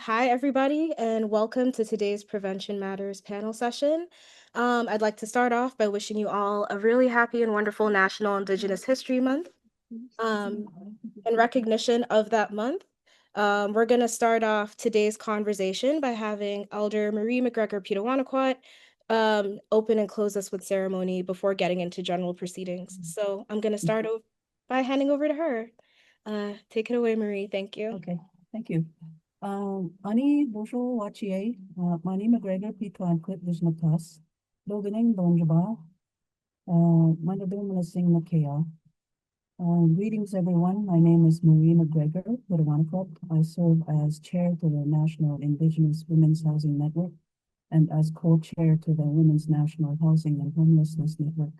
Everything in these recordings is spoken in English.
Hi, everybody, and welcome to today's Prevention Matters panel session. I'd like to start off by wishing you all a really happy and wonderful National Indigenous History Month. In recognition of that month, we're going to start off today's conversation by having Elder Marie McGregor Pitawanakwat open and close us with ceremony before getting into general proceedings. So I'm going to start by handing over to her. Take it away, Marie. Thank you. Okay, thank you. Ani Bosho Wachie, Mani McGregor Pitwan Quit Vishnatas, Loganing Donjaba, Manadum Lasing Nakea. Greetings, everyone. My name is Marie McGregor Pitawanakwat. I serve as chair to the National Indigenous Women's Housing Network and as co-chair to the Women's National Housing and Homelessness Network.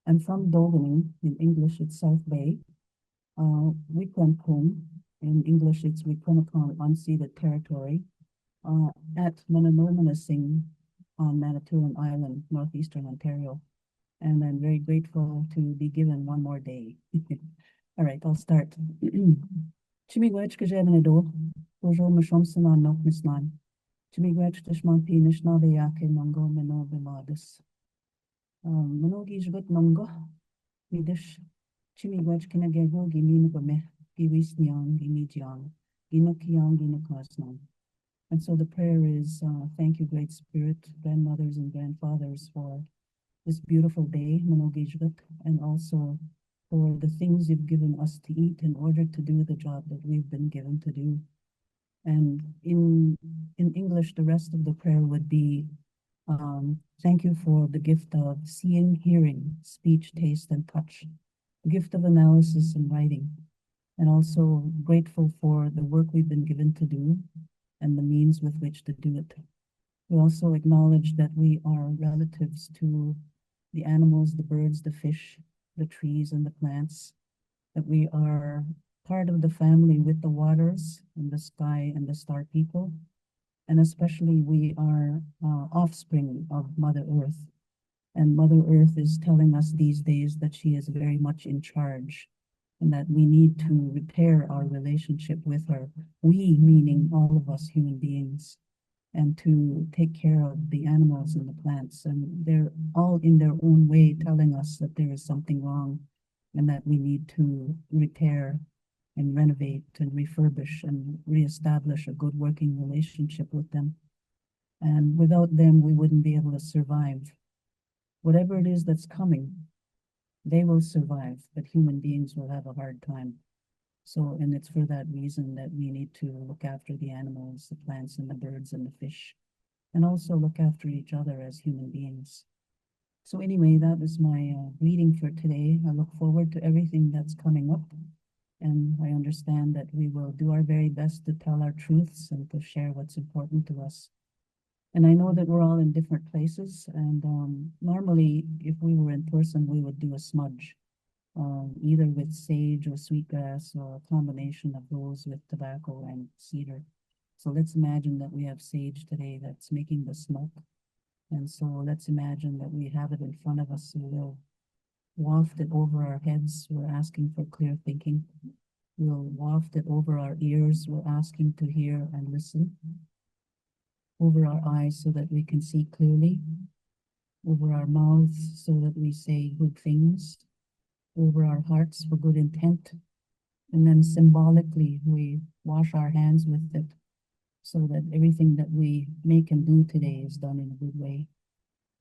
I'm from Doganing, in English it's South Bay, Wikwempum. In English, it's Wikwemikong unceded territory at Mananormanasing on Manitoulin Island, northeastern Ontario. And I'm very grateful to be given one more day. All right, I'll start. Chimigwech Kajevenado, Bojo Mashomsan on Nokmisnan. Chimigwech Dishman Pinish Navayake Mungo Meno Bimadis. Manogish Gut Mungo, Midish Chimigwech Kinagego Giminugame. And so the prayer is, thank you, Great Spirit, grandmothers and grandfathers, for this beautiful day, Manogijvik, and also for the things you've given us to eat in order to do the job that we've been given to do. And in English, the rest of the prayer would be, thank you for the gift of seeing, hearing, speech, taste, and touch, the gift of analysis and writing, and also grateful for the work we've been given to do and the means with which to do it. We also acknowledge that we are relatives to the animals, the birds, the fish, the trees, and the plants, that we are part of the family with the waters and the sky and the star people, and especially we are offspring of Mother Earth. And Mother Earth is telling us these days that she is very much in charge, and that we need to repair our relationship with her, we meaning all of us human beings, and to take care of the animals and the plants. And they're all in their own way telling us that there is something wrong and that we need to repair and renovate and refurbish and reestablish a good working relationship with them. And without them, we wouldn't be able to survive. Whatever it is that's coming, they will survive, but human beings will have a hard time. So, and it's for that reason that we need to look after the animals, the plants, and the birds, and the fish, and also look after each other as human beings. So anyway, that is my reading for today. I look forward to everything that's coming up, and I understand that we will do our very best to tell our truths and to share what's important to us. And I know that we're all in different places, and normally, if we were in person, we would do a smudge, either with sage or sweetgrass or a combination of those with tobacco and cedar. So let's imagine that we have sage today that's making the smoke. And so let's imagine that we have it in front of us, so we'll waft it over our heads. We're asking for clear thinking. We'll waft it over our ears. We're asking to hear and listen. Over our eyes so that we can see clearly, over our mouths so that we say good things, over our hearts for good intent, and then symbolically we wash our hands with it so that everything that we make and do today is done in a good way.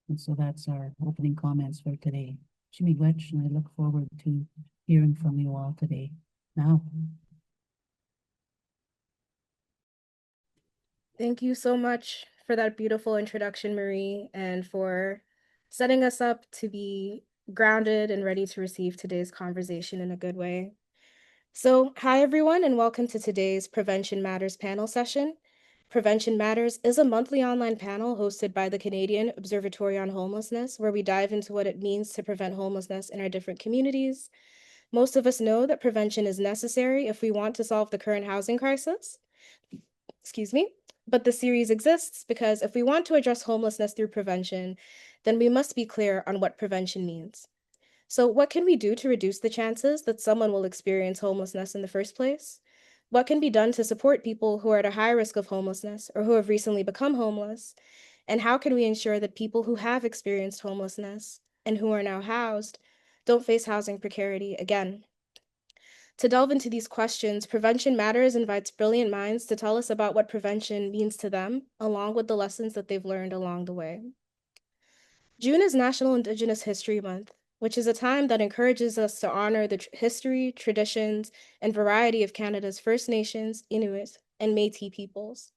And so that's our opening comments for today. Chimigwech, and I look forward to hearing from you all today. Now. Thank you so much for that beautiful introduction, Marie, and for setting us up to be grounded and ready to receive today's conversation in a good way. So, hi everyone, and welcome to today's Prevention Matters panel session. Prevention Matters is a monthly online panel hosted by the Canadian Observatory on Homelessness, where we dive into what it means to prevent homelessness in our different communities. Most of us know that prevention is necessary if we want to solve the current housing crisis. Excuse me. But the series exists because if we want to address homelessness through prevention, then we must be clear on what prevention means. So what can we do to reduce the chances that someone will experience homelessness in the first place? What can be done to support people who are at a high risk of homelessness or who have recently become homeless? And how can we ensure that people who have experienced homelessness and who are now housed don't face housing precarity again? To delve into these questions, Prevention Matters invites brilliant minds to tell us about what prevention means to them, along with the lessons that they've learned along the way. June is National Indigenous History Month, which is a time that encourages us to honor the history, traditions, and variety of Canada's First Nations, Inuit, and Métis peoples.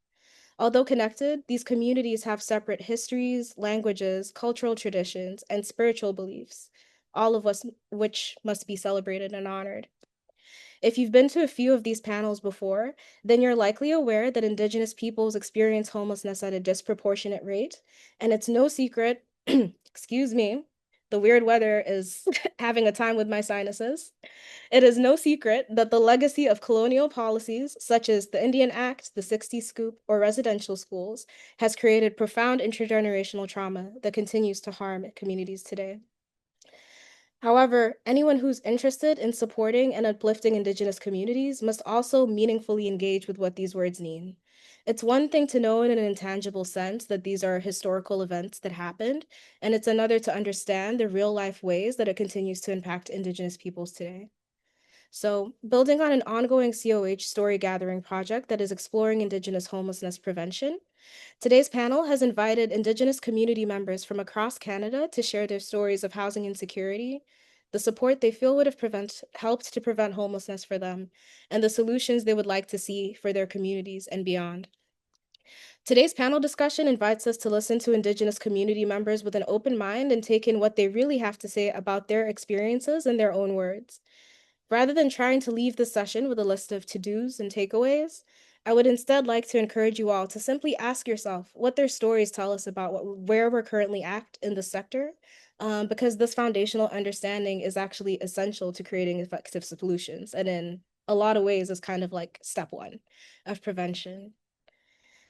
Although connected, these communities have separate histories, languages, cultural traditions, and spiritual beliefs, all of us which must be celebrated and honored. If you've been to a few of these panels before, then you're likely aware that Indigenous peoples experience homelessness at a disproportionate rate, and it's no secret, excuse me, the weird weather is having a time with my sinuses. It is no secret that the legacy of colonial policies, such as the Indian Act, the Sixties Scoop, or residential schools, has created profound intergenerational trauma that continues to harm communities today. However, anyone who's interested in supporting and uplifting Indigenous communities must also meaningfully engage with what these words mean. It's one thing to know in an intangible sense that these are historical events that happened, and it's another to understand the real life ways that it continues to impact Indigenous peoples today. So, building on an ongoing COH story gathering project that is exploring Indigenous homelessness prevention, today's panel has invited Indigenous community members from across Canada to share their stories of housing insecurity, the support they feel would have helped to prevent homelessness for them, and the solutions they would like to see for their communities and beyond. Today's panel discussion invites us to listen to Indigenous community members with an open mind and take in what they really have to say about their experiences in their own words. Rather than trying to leave the session with a list of to-dos and takeaways, I would instead like to encourage you all to simply ask yourself what their stories tell us about where we're currently at in the sector, because this foundational understanding is actually essential to creating effective solutions, and in a lot of ways is kind of like step one of prevention.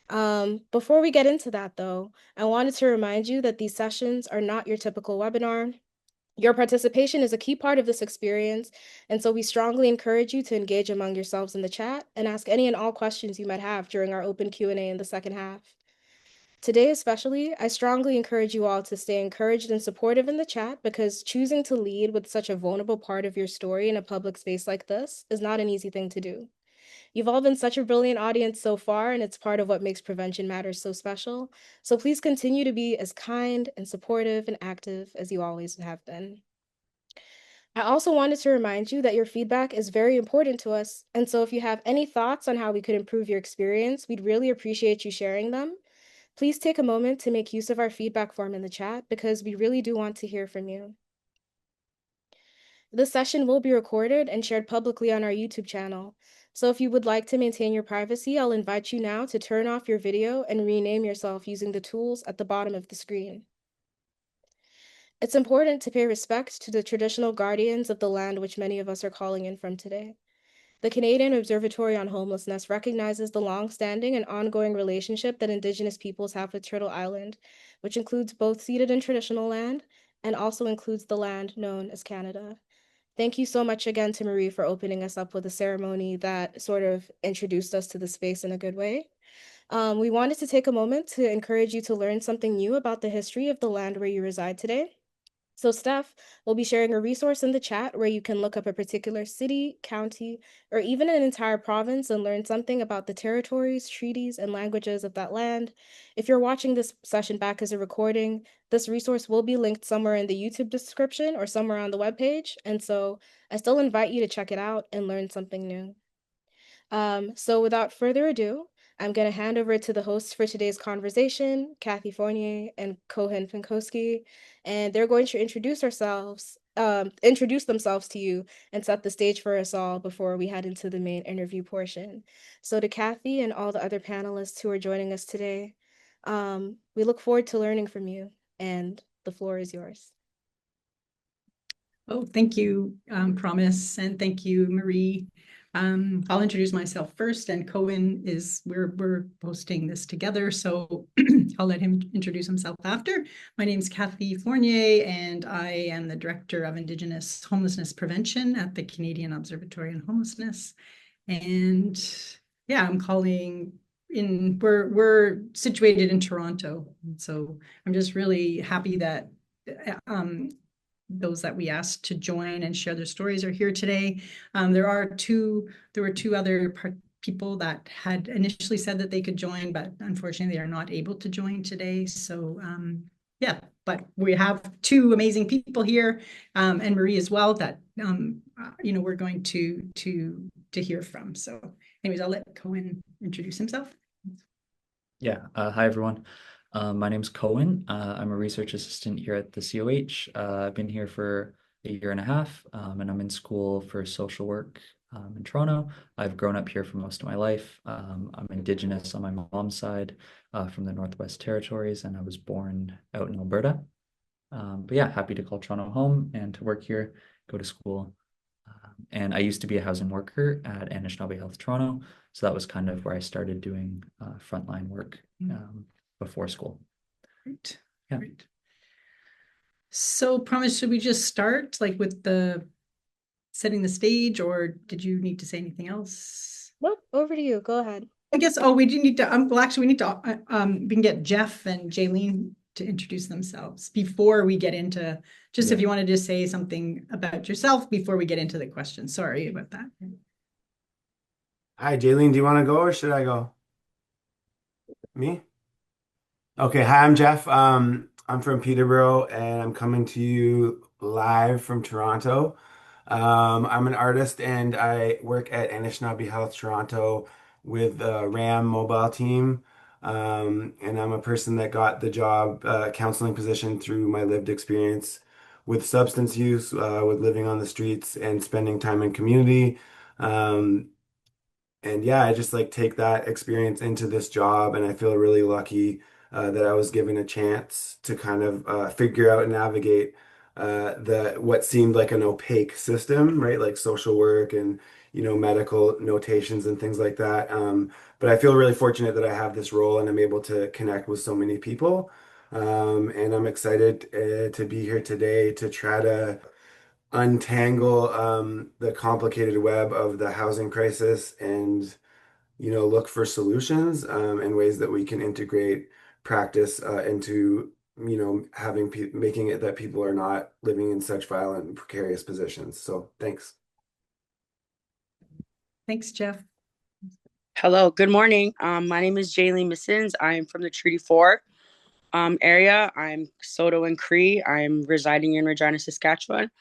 Before we get into that though, I wanted to remind you that these sessions are not your typical webinar. Your participation is a key part of this experience, and so we strongly encourage you to engage among yourselves in the chat and ask any and all questions you might have during our open Q&A in the second half. Today especially, I strongly encourage you all to stay encouraged and supportive in the chat because choosing to lead with such a vulnerable part of your story in a public space like this is not an easy thing to do. You've all been such a brilliant audience so far, and it's part of what makes Prevention Matters so special. So please continue to be as kind and supportive and active as you always have been. I also wanted to remind you that your feedback is very important to us, and so if you have any thoughts on how we could improve your experience, we'd really appreciate you sharing them. Please take a moment to make use of our feedback form in the chat because we really do want to hear from you. This session will be recorded and shared publicly on our YouTube channel. So if you would like to maintain your privacy, I'll invite you now to turn off your video and rename yourself using the tools at the bottom of the screen. It's important to pay respect to the traditional guardians of the land which many of us are calling in from today. The Canadian Observatory on Homelessness recognizes the long-standing and ongoing relationship that Indigenous peoples have with Turtle Island, which includes both ceded and traditional land, and also includes the land known as Canada. Thank you so much again to Marie for opening us up with a ceremony that sort of introduced us to the space in a good way. We wanted to take a moment to encourage you to learn something new about the history of the land where you reside today. So Steph will be sharing a resource in the chat where you can look up a particular city, county, or even an entire province and learn something about the territories, treaties, and languages of that land. If you're watching this session back as a recording, this resource will be linked somewhere in the YouTube description or somewhere on the webpage. And so I still invite you to check it out and learn something new. So without further ado, I'm going to hand over to the hosts for today's conversation, Kathy Fournier and Cohen Pinkowski, and they're going to introduce themselves to you and set the stage for us all before we head into the main interview portion. So to Kathy and all the other panelists who are joining us today, we look forward to learning from you, and the floor is yours. Oh, thank you, Promise, and thank you, Marie. I'll introduce myself first, and Cohen we're hosting this together, so I'll let him introduce himself after. My name is Kathy Fournier, and I am the Director of Indigenous Homelessness Prevention at the Canadian Observatory on Homelessness. And yeah, I'm calling in, we're situated in Toronto. So I'm just really happy that those that we asked to join and share their stories are here today. There were two other people that had initially said that they could join, but unfortunately they are not able to join today. So yeah, but we have two amazing people here, and Marie as well, that we're going to hear from. So anyways, I'll let Cohen introduce himself. Yeah, hi everyone. My name's Cohen. I'm a research assistant here at the COH. I've been here for a year and a half, and I'm in school for social work in Toronto. I've grown up here for most of my life. I'm Indigenous on my mom's side, from the Northwest Territories, and I was born out in Alberta. But yeah, happy to call Toronto home and to work here, go to school. And I used to be a housing worker at Anishinaabe Health Toronto. So that was kind of where I started doing frontline work before school. Great. Yeah. Great. So Promise, should we just start like with the setting the stage, or did you need to say anything else? Nope, over to you. Go ahead. I guess, we do need to, well, actually, we need to, we can get Jeff and Jaylene to introduce themselves before we get into, just if you wanted to say something about yourself before we get into the questions. Sorry about that. Hi, Jaylene, do you want to go or should I go? Me? Okay, hi, I'm Jeff. I'm from Peterborough and I'm coming to you live from Toronto. I'm an artist and I work at Anishinaabe Health Toronto with the RAM mobile team. And I'm a person that got the job counseling position through my lived experience with substance use, with living on the streets and spending time in community. Um, and yeah, I just like take that experience into this job, and I feel really lucky that I was given a chance to kind of figure out and navigate the what seemed like an opaque system, right? Like social work and medical notations and things like that. But I feel really fortunate that I have this role and I'm able to connect with so many people. And I'm excited to be here today to try to untangle the complicated web of the housing crisis and look for solutions and ways that we can integrate practice into having making it that people are not living in such violent and precarious positions. So thanks. Thanks, Jeff. Hello, good morning. My name is Jaylene Missins. I'm from the Treaty 4 area. I'm Soto and Cree. I'm residing in Regina, Saskatchewan.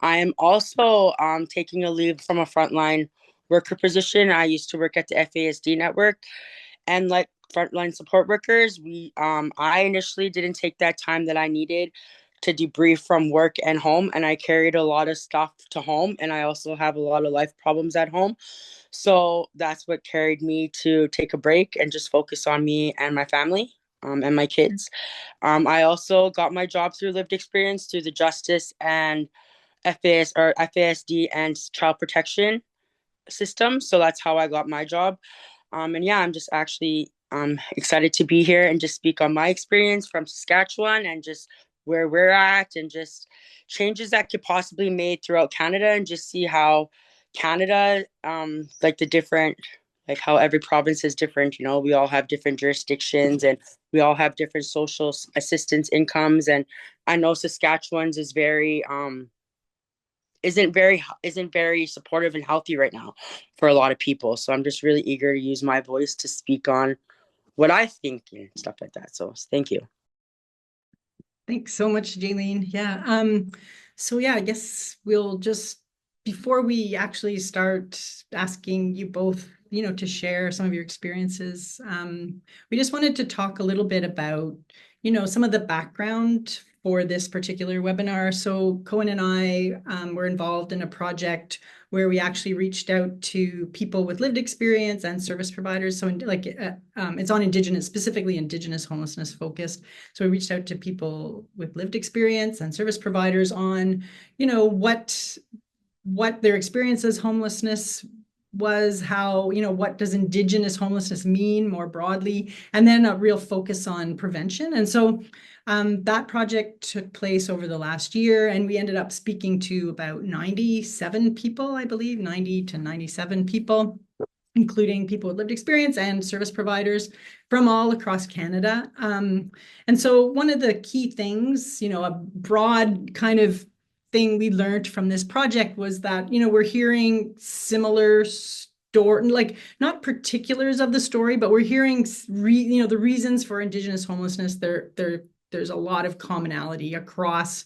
I am also taking a leave from a frontline worker position. I used to work at the FASD network, and like frontline support workers, I initially didn't take that time that I needed to debrief from work and home, and I carried a lot of stuff to home, and I also have a lot of life problems at home. So that's what carried me to take a break and just focus on me and my family, and my kids. I also got my job through lived experience through the justice and FASD and child protection system. So that's how I got my job. And yeah, I'm just actually excited to be here and just speak on my experience from Saskatchewan and just where we're at and just changes that could possibly be made throughout Canada, and just see how Canada, like the different, like how every province is different. We all have different jurisdictions and we all have different social assistance incomes. And I know Saskatchewan's is very isn't very supportive and healthy right now for a lot of people. So I'm just really eager to use my voice to speak on what I think and stuff like that. So thank you. Thanks so much, Jaylene. Yeah. So yeah, I guess we'll just, before we actually start asking you both, to share some of your experiences, we just wanted to talk a little bit about, some of the background for this particular webinar. So Cohen and I were involved in a project where we actually reached out to people with lived experience and service providers. So it's on Indigenous, specifically Indigenous homelessness focused. So we reached out to people with lived experience and service providers on, what their experience as homelessness was, how, what does Indigenous homelessness mean more broadly, and then a real focus on prevention. And so that project took place over the last year, and we ended up speaking to about 97 people, I believe, 90 to 97 people. including people with lived experience and service providers from all across Canada. And so one of the key things, a broad kind of thing we learned from this project was that, we're hearing similar story, like not particulars of the story, but we're hearing, the reasons for Indigenous homelessness. There's a lot of commonality across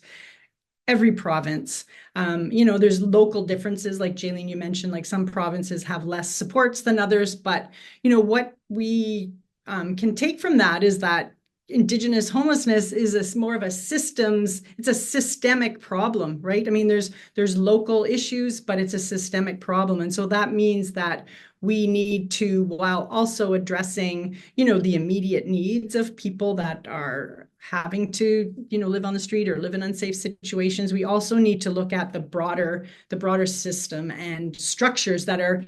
every province. There's local differences, like Jaylene, you mentioned, like some provinces have less supports than others, but what we can take from that is that Indigenous homelessness is more of it's a systemic problem, right? I mean, there's local issues, but it's a systemic problem. And so that means that we need to, while also addressing, the immediate needs of people that are having to, live on the street or live in unsafe situations, we also need to look at the broader system and structures that are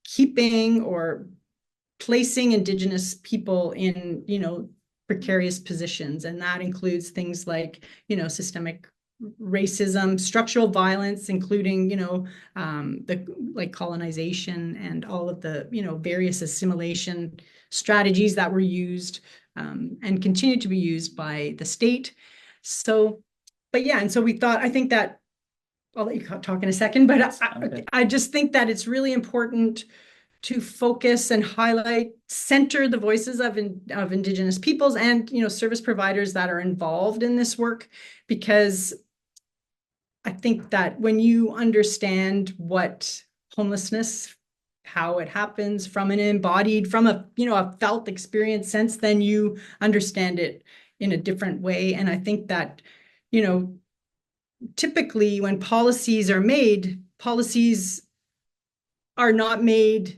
keeping or placing Indigenous people in, precarious positions. And that includes things like, systemic racism, structural violence, including, the colonization and all of the, various assimilation strategies that were used and continue to be used by the state. So, but yeah, and so I think that I'll let you talk in a second, but I just think that it's really important to focus and highlight, center the voices of Indigenous peoples and, service providers that are involved in this work, because I think that when you understand what homelessness, how it happens from a felt experience sense, then you understand it in a different way. And I think that, typically when policies are made, policies are not made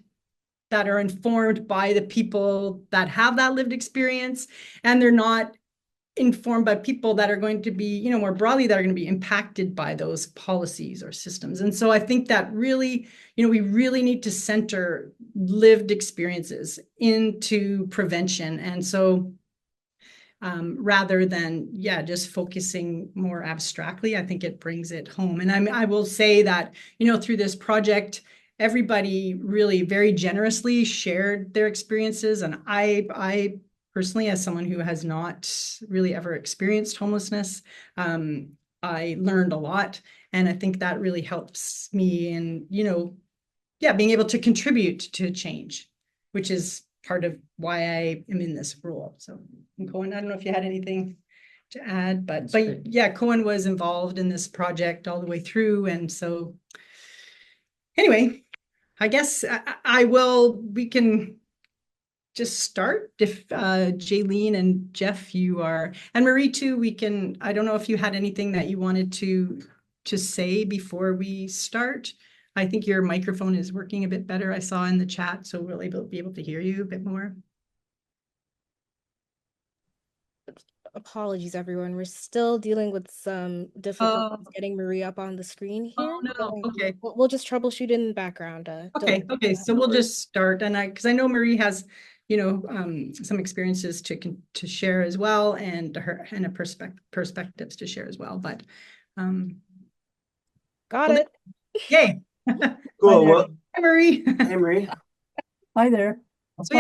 that are informed by the people that have that lived experience, and they're not informed by people that are going to be, more broadly, that are going to be impacted by those policies or systems. And so I think that really, we really need to center lived experiences into prevention. And so rather than, just focusing more abstractly, I think it brings it home. And I will say that, through this project, everybody really very generously shared their experiences. And I personally, as someone who has not really ever experienced homelessness, I learned a lot. And I think that really helps me in, being able to contribute to change, which is part of why I am in this role. So, Cohen, I don't know if you had anything to add, but Cohen was involved in this project all the way through. And so anyway, I guess we can just start if Jaylene and Jeff, you are, and Marie too, I don't know if you had anything that you wanted to say before we start. I think your microphone is working a bit better, I saw in the chat, so we'll be able to hear you a bit more. Apologies, everyone. We're still dealing with some difficulties getting Marie up on the screen here. Oh, no. Okay. We'll just troubleshoot in the background. Okay. So we'll just start, and because I know Marie has, some experiences to share as well, and a perspectives to share as well. But got it. Yay. Cool. Well, hi, Marie. Hey, Marie. Hi there. So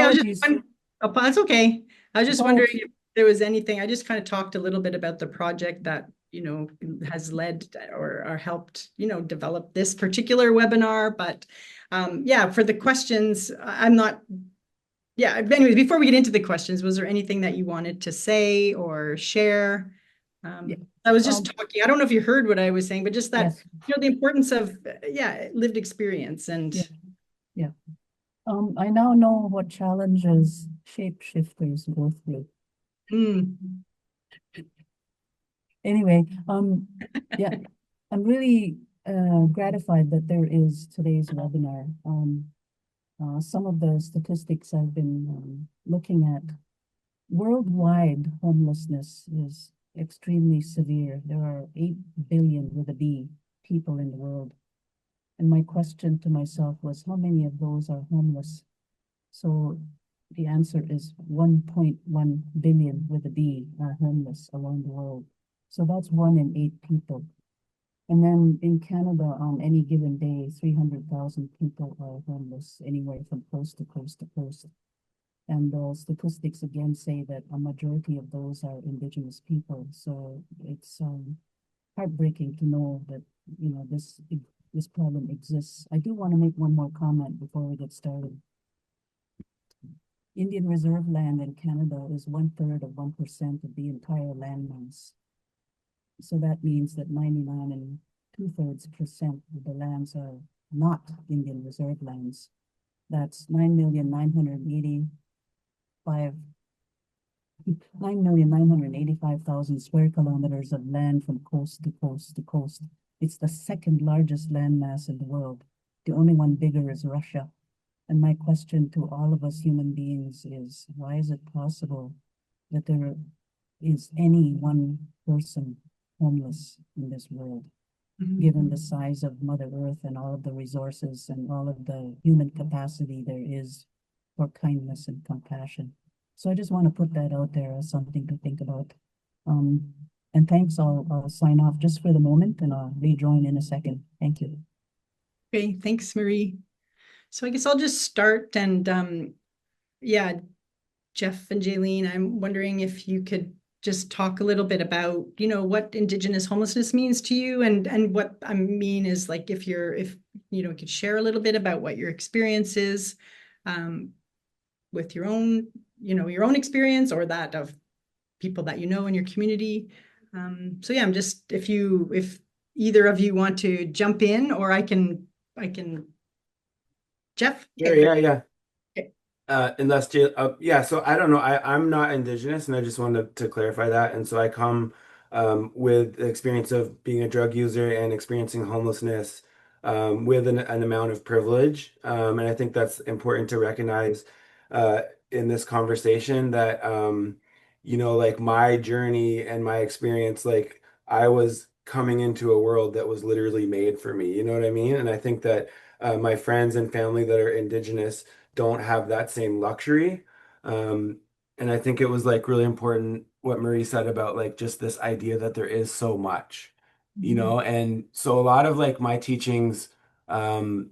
that's okay. I was just wondering if there was anything. I just kind of talked a little bit about the project that, has led or helped, develop this particular webinar. But for the questions, anyways, before we get into the questions, was there anything that you wanted to say or share? I was just talking, I don't know if you heard what I was saying, but just that, yes. The importance of, lived experience and. Yeah. I now know what challenges shapeshifters go through. Anyway, I'm really gratified that there is today's webinar. Some of the statistics I've been looking at, worldwide homelessness is extremely severe. There are 8 billion with a B people in the world. And my question to myself was, how many of those are homeless? So the answer is 1.1 billion with a B are homeless around the world. So that's 1 in 8 people. And then in Canada, on any given day, 300,000 people are homeless, anywhere from coast to coast to coast. And the statistics again say that a majority of those are Indigenous people. So it's heartbreaking to know that this problem exists. I do want to make one more comment before we get started. Indian Reserve land in Canada is 1/3 of 1% of the entire landmass. So that means that 99 and 2/3% of the lands are not Indian Reserve lands. That's 9,985,000 square kilometers of land from coast to coast to coast. It's the second largest landmass in the world. The only one bigger is Russia. And my question to all of us human beings is, why is it possible that there is any one person homeless in this world, given the size of Mother Earth and all of the resources and all of the human capacity there is for kindness and compassion? So I just want to put that out there as something to think about. And thanks, I'll sign off just for the moment and I'll rejoin in a second. Thank you. Okay, thanks, Marie. So I guess I'll just start and yeah, Jeff and Jaylene, I'm wondering if you could just talk a little bit about, what Indigenous homelessness means to you, and what I mean is like if could share a little bit about what your experience is with your own experience or that of people that you know in your community. So yeah, I'm just if either of you want to jump in, or I can Jeff. Yeah. Unless yeah, so I don't know. I'm not Indigenous, and I just wanted to clarify that. And so I come with the experience of being a drug user and experiencing homelessness with an amount of privilege. And I think that's important to recognize in this conversation that like my journey and my experience, like I was coming into a world that was literally made for me. You know what I mean? And I think that my friends and family that are Indigenous don't have that same luxury. And I think it was like really important what Marie said about like just this idea that there is so much, and so a lot of like my teachings in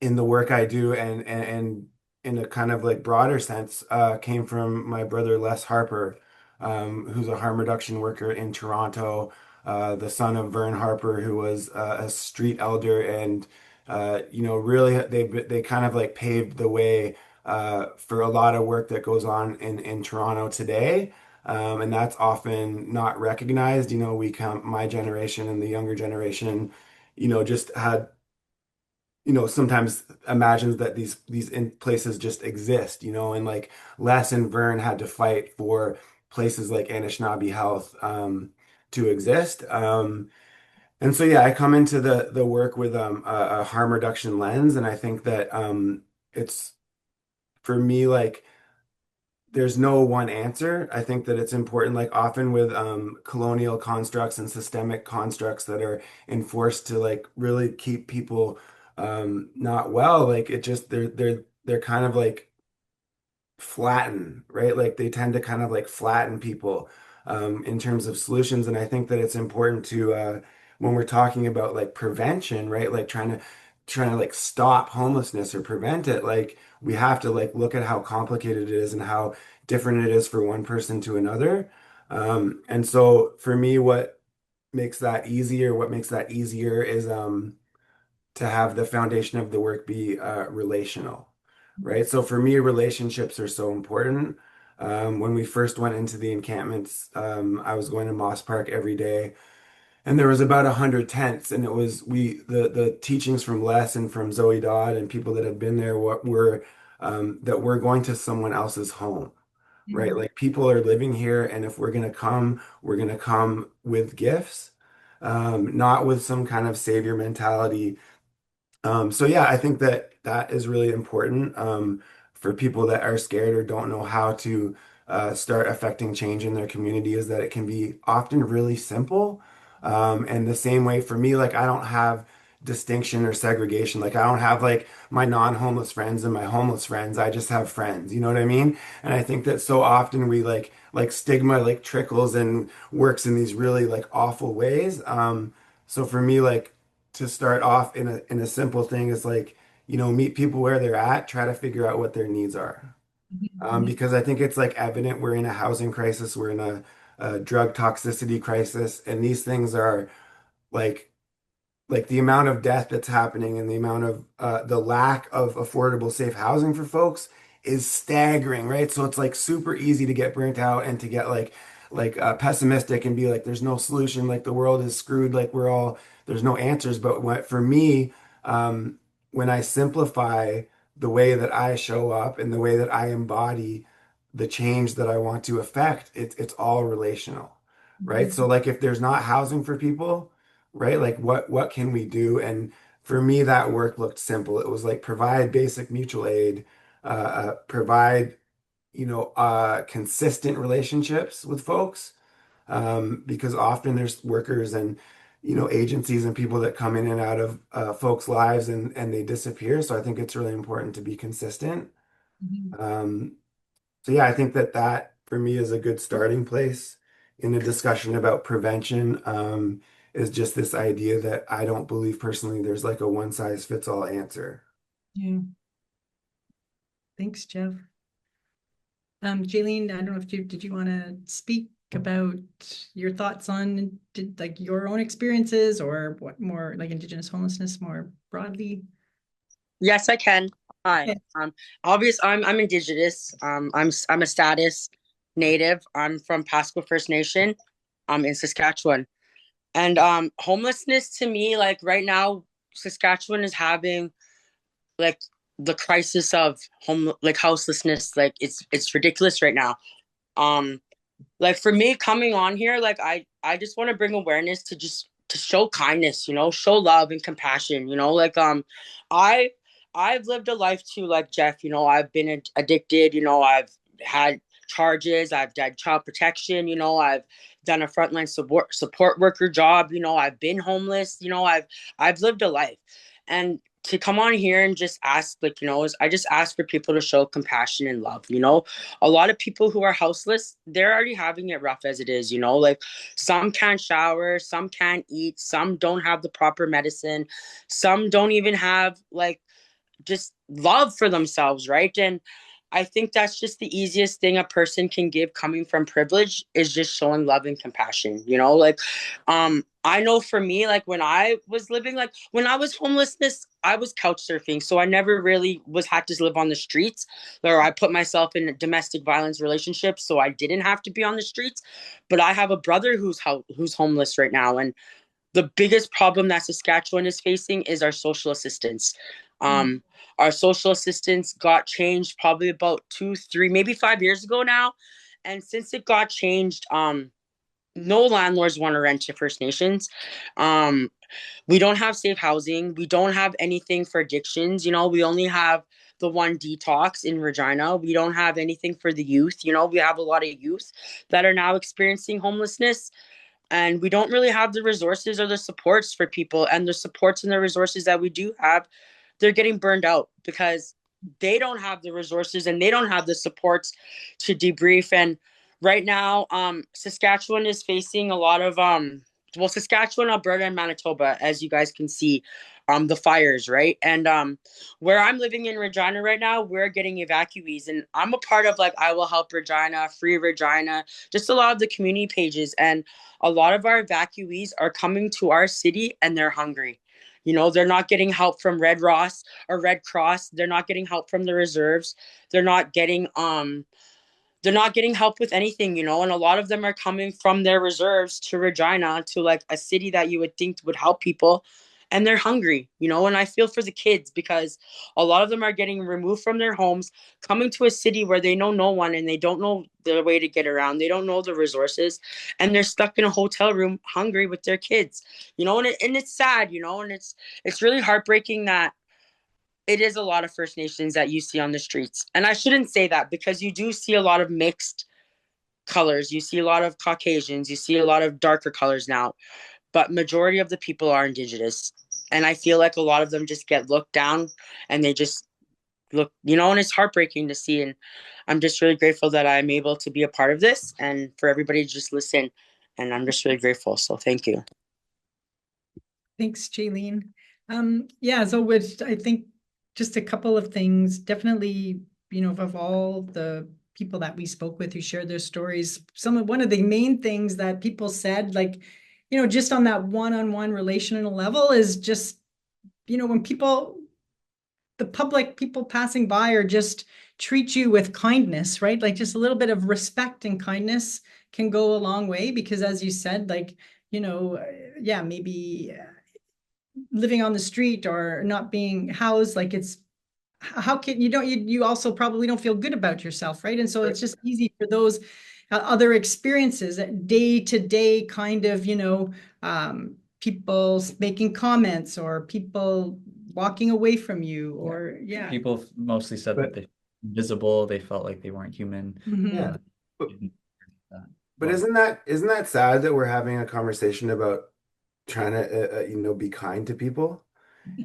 the work I do and in a kind of like broader sense came from my brother Les Harper, who's a harm reduction worker in Toronto, the son of Vern Harper, who was a street elder, and really they kind of like paved the way for a lot of work that goes on in Toronto today. And that's often not recognized. We come, my generation and the younger generation, just had sometimes imagines that these in places just exist, and like Les and Vern had to fight for places like Anishinaabe Health to exist. And so yeah, I come into the work with a harm reduction lens, and I think that it's for me like there's no one answer. I think that it's important, like often with colonial constructs and systemic constructs that are enforced to like really keep people not well, like it just they're kind of like flatten, right? Like they tend to kind of like flatten people in terms of solutions. And I think that it's important to when we're talking about like prevention, right? Like trying to like stop homelessness or prevent it, like we have to like look at how complicated it is and how different it is for one person to another. And so for me, what makes that easier is to have the foundation of the work be relational, right? So for me, relationships are so important. When we first went into the encampments, I was going to Moss Park every day, and there was about 100 tents, and it was the teachings from Les and from Zoe Dodd and people that had been there what were that we're going to someone else's home, right? Like people are living here, and if we're gonna come with gifts, not with some kind of savior mentality. So yeah, I think that that is really important for people that are scared or don't know how to start affecting change in their community, is that it can be often really simple. And the same way for me, like I don't have distinction or segregation. Like I don't have like my non-homeless friends and my homeless friends. I just have friends. You know what I mean? And I think that so often we like stigma like trickles and works in these really like awful ways. So for me, like to start off in a simple thing is like, meet people where they're at, try to figure out what their needs are. Because I think it's like evident we're in a housing crisis, we're in a drug toxicity crisis, and these things are like the amount of death that's happening and the amount of the lack of affordable, safe housing for folks is staggering, right? So it's like super easy to get burnt out and to get like pessimistic and be like, there's no solution, like the world is screwed, like there's no answers. But for me, um, when I simplify the way that I show up and the way that I embody the change that I want to affect, it's all relational, right? So like if there's not housing for people, right? Like what can we do? And for me, that work looked simple. It was like provide basic mutual aid, provide, consistent relationships with folks, because often there's workers and agencies and people that come in and out of folks' lives and they disappear. So I think it's really important to be consistent. Um, so yeah, I think that for me is a good starting place in a discussion about prevention. Is just this idea that I don't believe personally there's like a one size fits all answer. Yeah. Thanks, Jeff. Jaylene, I don't know if did you want to speak about your thoughts on like your own experiences or what more like Indigenous homelessness more broadly? Yes, I can. Hi. Okay. I'm Indigenous. I'm a status native. I'm from Pasco First Nation. I'm in Saskatchewan. And homelessness to me, like right now, Saskatchewan is having like the crisis of houselessness. Like it's ridiculous right now. Um, like for me coming on here, like I just want to bring awareness to just to show kindness, show love and compassion, I I've lived a life too, like Jeff, I've been addicted, I've had charges, I've done child protection, I've done a frontline support worker job, I've been homeless, I've lived a life. And to come on here and just ask, like, I just ask for people to show compassion and love, a lot of people who are houseless, they're already having it rough as it is, like some can't shower, some can't eat, some don't have the proper medicine, some don't even have like just love for themselves, right? And I think that's just the easiest thing a person can give coming from privilege is just showing love and compassion, I know for me, like when I was living, like when I was homelessness, I was couch surfing. So I never really had to live on the streets, or I put myself in domestic violence relationships. So I didn't have to be on the streets. But I have a brother who's homeless right now. And the biggest problem that Saskatchewan is facing is our social assistance. Um, our social assistance got changed probably about 2, 3, maybe 5 years ago now. And since it got changed, no landlords want to rent to First Nations. Um, we don't have safe housing. We don't have anything for addictions. We only have the one detox in Regina. We don't have anything for the youth. We have a lot of youth that are now experiencing homelessness, and we don't really have the resources or the supports for people. And the supports and the resources that we do have, they're getting burned out because they don't have the resources and they don't have the supports to debrief. And right now, Saskatchewan is facing a lot of Saskatchewan, Alberta, and Manitoba, as you guys can see, the fires, right? And where I'm living in Regina right now, we're getting evacuees, and I'm a part of like I Will Help Regina, Free Regina, just a lot of the community pages. And a lot of our evacuees are coming to our city and they're hungry. They're not getting help from Red Ross or Red Cross. They're not getting help from the reserves. They're not getting they're not getting help with anything, and a lot of them are coming from their reserves to Regina, to like a city that you would think would help people, and they're hungry, and I feel for the kids because a lot of them are getting removed from their homes, coming to a city where they know no one and they don't know the way to get around, they don't know the resources, and they're stuck in a hotel room hungry with their kids, and it's sad, and it's really heartbreaking that it is a lot of First Nations that you see on the streets. And I shouldn't say that because you do see a lot of mixed colors. You see a lot of Caucasians, you see a lot of darker colors now, but majority of the people are Indigenous. And I feel like a lot of them just get looked down and they just look, and it's heartbreaking to see. And I'm just really grateful that I'm able to be a part of this and for everybody to just listen. And I'm just really grateful. So thank you. Thanks, Jaylene. Yeah, so with, I think just a couple of things, definitely, of all the people that we spoke with who shared their stories, one of the main things that people said, like, just on that one-on-one relational level is just, when the public people passing by or just treat you with kindness, right? Like just a little bit of respect and kindness can go a long way because as you said, like, yeah, maybe living on the street or not being housed, like it's how can you also probably don't feel good about yourself, right? And so it's just easy for those other experiences, day to day kind of, people making comments or people walking away from you or yeah. People mostly said that But they invisible, they felt like they weren't human. yeah. But, Didn't that. but Well, isn't that sad that we're having a conversation about trying to be kind to people?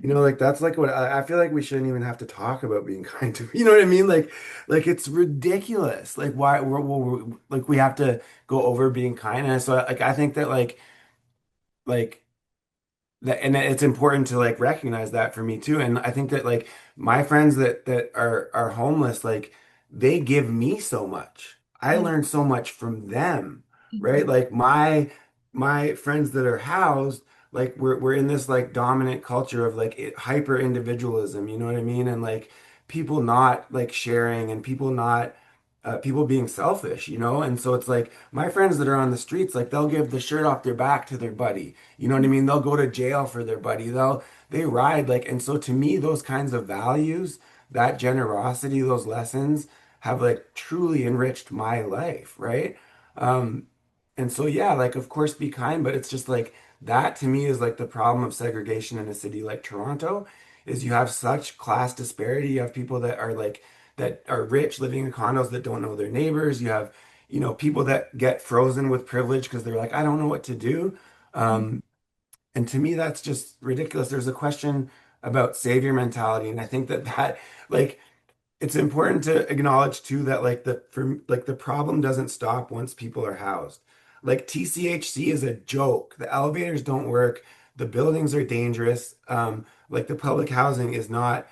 Like that's like what I feel like we shouldn't even have to talk about being kind to, you know what I mean? Like it's ridiculous. Like why like we have to go over being kind. And so like I think that like that, and it's important to like recognize that for me too. And I think that like my friends that are homeless, like they give me so much. I learn so much from them, right? Like my friends that are housed, like we're in this like dominant culture of like hyper individualism, you know what I mean? And like people not like sharing and people not people being selfish, and so it's like my friends that are on the streets, like they'll give the shirt off their back to their buddy. You know what I mean? They'll go to jail for their buddy. They ride like, and so to me, those kinds of values, that generosity, those lessons have like truly enriched my life, right? Um, and so yeah, like of course be kind, but it's just like that to me is like the problem of segregation in a city like Toronto, is you have such class disparity. You have people that are rich living in condos that don't know their neighbors. You have, people that get frozen with privilege because they're like, I don't know what to do. And to me, that's just ridiculous. There's a question about savior mentality, and I think that like it's important to acknowledge too that like the problem doesn't stop once people are housed. Like TCHC is a joke. The elevators don't work. The buildings are dangerous. Like the public housing is not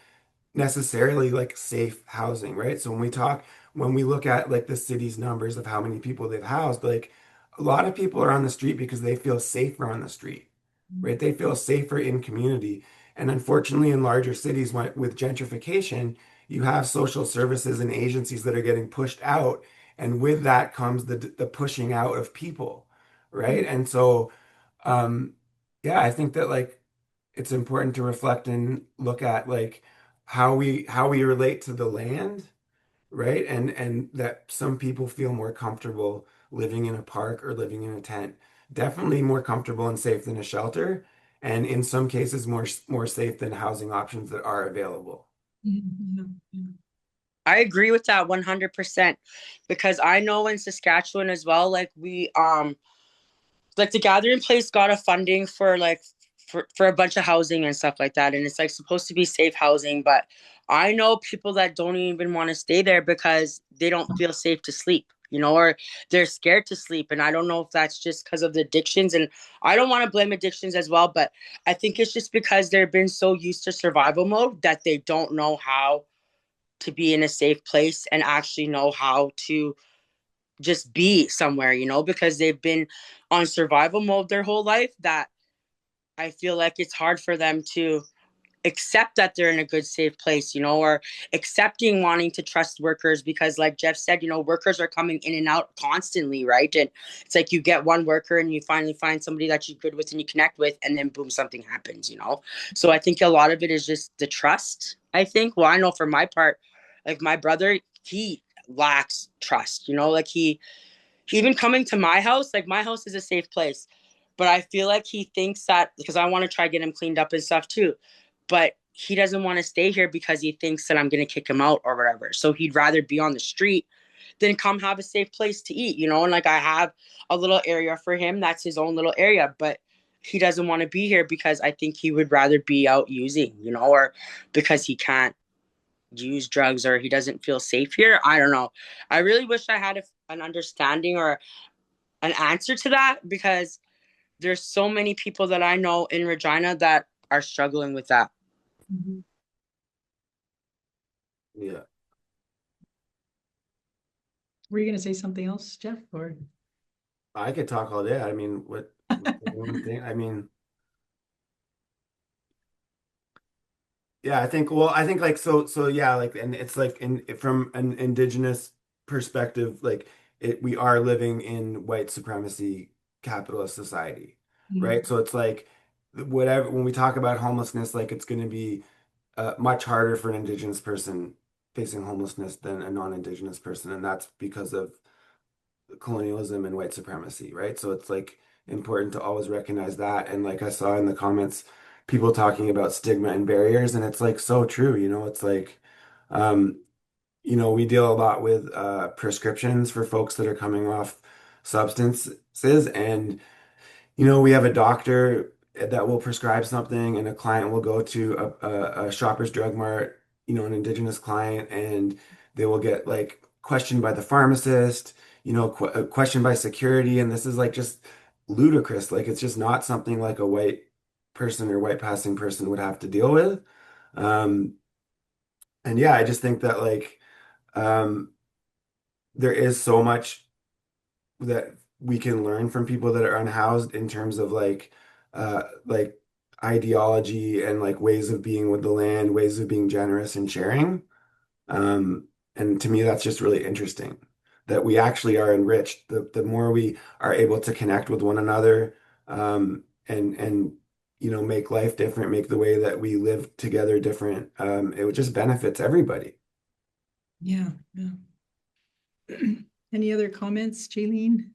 necessarily like safe housing, right? So when we look at like the city's numbers of how many people they've housed, like a lot of people are on the street because they feel safer on the street, right? They feel safer in community. And unfortunately, in larger cities, with gentrification, you have social services and agencies that are getting pushed out, and with that comes the pushing out of people, right? And so, um, yeah, I think that like it's important to reflect and look at like how we relate to the land, right? And that some people feel more comfortable living in a park or living in a tent. Definitely more comfortable and safe than a shelter, and in some cases more safe than housing options that are available. I agree with that 100% because I know in Saskatchewan as well, like like the gathering place got a funding for like for a bunch of housing and stuff like that, and it's like supposed to be safe housing, but I know people that don't even want to stay there because they don't feel safe to sleep, or they're scared to sleep. And I don't know if that's just because of the addictions, and I don't want to blame addictions as well, but I think it's just because they've been so used to survival mode that they don't know how to be in a safe place and actually know how to just be somewhere, because they've been on survival mode their whole life, that I feel like it's hard for them to accept that they're in a good, safe place, or accepting wanting to trust workers because, like Jeff said, workers are coming in and out constantly, right? And it's like you get one worker and you finally find somebody that you're good with and you connect with, and then boom, something happens. So I think a lot of it is just the trust, I think. Well, I know for my part, like my brother, he lacks trust, like he even coming to my house, like my house is a safe place. But I feel like he thinks that because I want to try get him cleaned up and stuff too. But he doesn't want to stay here because he thinks that I'm going to kick him out or whatever. So he'd rather be on the street than come have a safe place to eat, And like I have a little area for him. That's his own little area. But he doesn't want to be here because I think he would rather be out using, or because he can't use drugs or he doesn't feel safe here. I don't know. I really wish I had an understanding or an answer to that because there's so many people that I know in Regina that are struggling with that. Yeah. Were you going to say something else, Jeff? Or I could talk all day. I mean, what one thing? I mean, yeah, I think like so yeah, like and it's like in from an indigenous perspective, like we are living in white supremacy capitalist society, right? So it's like whatever when we talk about homelessness, like it's going to be much harder for an indigenous person facing homelessness than a non-indigenous person, and that's because of colonialism and white supremacy, right? So it's like important to always recognize that. And like I saw in the comments, people talking about stigma and barriers, and it's like so true, it's like, um, we deal a lot with prescriptions for folks that are coming off substances, and we have a doctor that will prescribe something, and a client will go to a Shoppers Drug Mart, an indigenous client, and they will get like questioned by the pharmacist, questioned by security, and this is like just ludicrous. Like it's just not something like a white person or white passing person would have to deal with. Um, and yeah, I just think that like um, there is so much that we can learn from people that are unhoused in terms of like ideology and like ways of being with the land, ways of being generous and sharing. And to me, that's just really interesting that we actually are enriched. The more we are able to connect with one another, and make life different, make the way that we live together different, it just benefits everybody. yeah. Any other comments, Jaylene?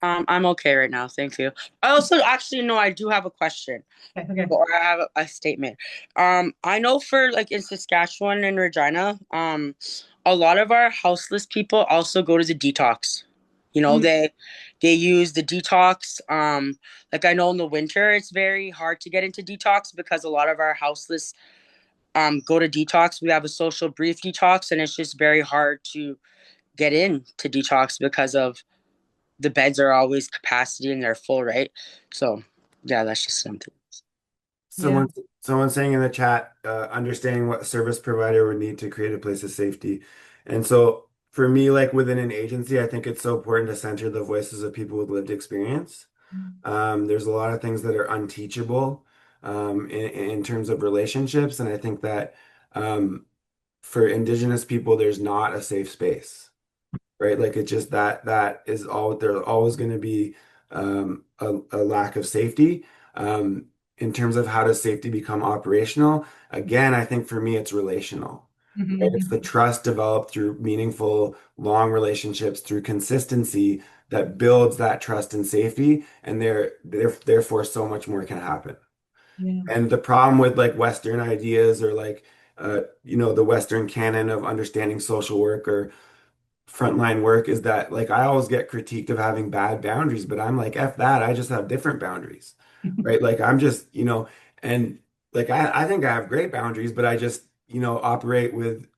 I'm okay right now. Thank you. I also actually know I do have a question. Okay. Or I have a statement. I know for like in Saskatchewan and Regina, a lot of our houseless people also go to the detox. They use the detox. Like I know in the winter it's very hard to get into detox because a lot of our houseless go to detox. We have a social brief detox, and it's just very hard to get into detox because of the beds are always capacity and they're full, right? So yeah, that's just something. Someone, someone saying in the chat, understanding what service provider would need to create a place of safety. And so for me, like within an agency, I think it's so important to center the voices of people with lived experience. There's a lot of things that are unteachable in terms of relationships. And I think that for Indigenous people, there's not a safe space, right? Like it's just that is all there's always going to be a lack of safety. In terms of how does safety become operational? Again, I think for me it's relational. Right? It's the trust developed through meaningful, long relationships, through consistency that builds that trust and safety, and therefore so much more can happen. And the problem with like Western ideas or like the Western canon of understanding social work or frontline work is that like I always get critiqued of having bad boundaries, but I'm like, F that, I just have different boundaries, right? Like I'm just, and like I think I have great boundaries, but I just,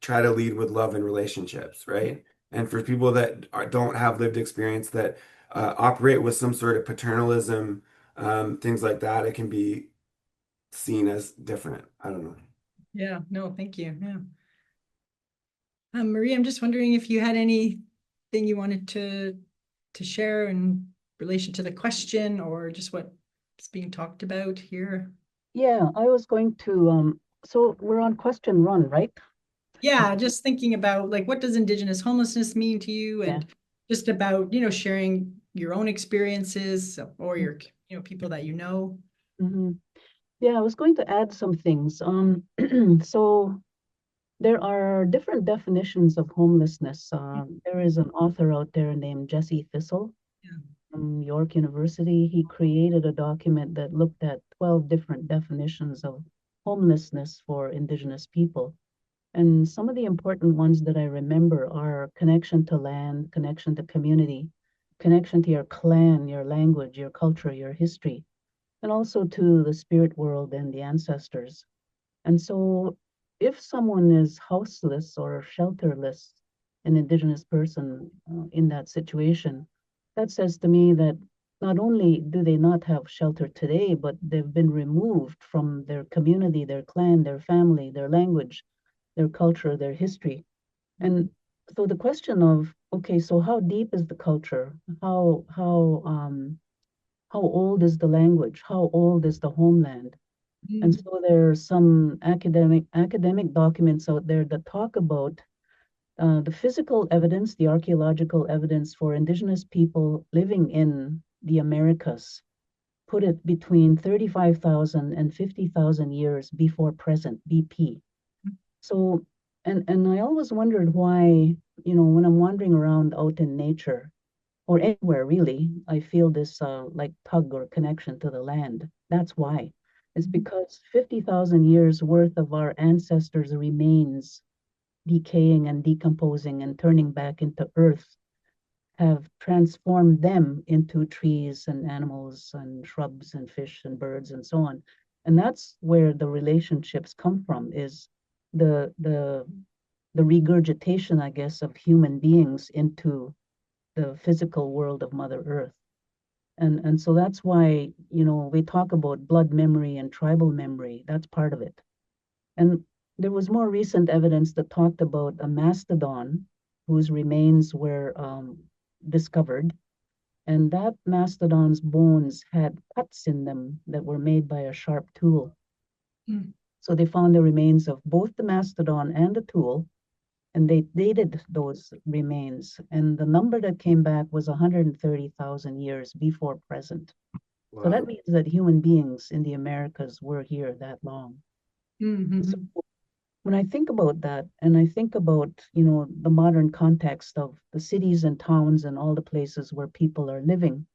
try to lead with love and relationships, right? And for people that don't have lived experience that operate with some sort of paternalism, things like that, it can be seen as different. I don't know. Yeah, no, thank you. Yeah. Marie, I'm just wondering if you had anything you wanted to share in relation to the question or just what's being talked about here. Yeah, I was going to, so we're on question run, right? Yeah, just thinking about like what does Indigenous homelessness mean to you, and just about, sharing your own experiences or your, people that you know. Yeah, I was going to add some things. So there are different definitions of homelessness. There is an author out there named Jesse Thistle from York University. He created a document that looked at 12 different definitions of homelessness for Indigenous people. And some of the important ones that I remember are connection to land, connection to community, connection to your clan, your language, your culture, your history, and also to the spirit world and the ancestors. And so if someone is houseless or shelterless, an Indigenous person in that situation, that says to me that not only do they not have shelter today, but they've been removed from their community, their clan, their family, their language, their culture, their history. And so the question of, okay, so how deep is the culture? How old is the language? How old is the homeland? And so there are some academic documents out there that talk about the physical evidence, the archaeological evidence for Indigenous people living in the Americas, put it between 35,000 and 50,000 years before present, BP. So, and I always wondered why, when I'm wandering around out in nature or anywhere really, I feel this like tug or connection to the land. That's why. It's because 50,000 years worth of our ancestors' remains decaying and decomposing and turning back into earth have transformed them into trees and animals and shrubs and fish and birds and so on. And that's where the relationships come from, is the the the regurgitation, I guess, of human beings into the physical world of Mother Earth. And so that's why, we talk about blood memory and tribal memory. That's part of it. And there was more recent evidence that talked about a mastodon whose remains were discovered. And that mastodon's bones had cuts in them that were made by a sharp tool. Mm. So they found the remains of both the mastodon and the tool, and they dated those remains. And the number that came back was 130,000 years before present. So that Wow. means that human beings in the Americas were here that long. Mhm. So when I think about that, and I think about, the modern context of the cities and towns and all the places where people are living,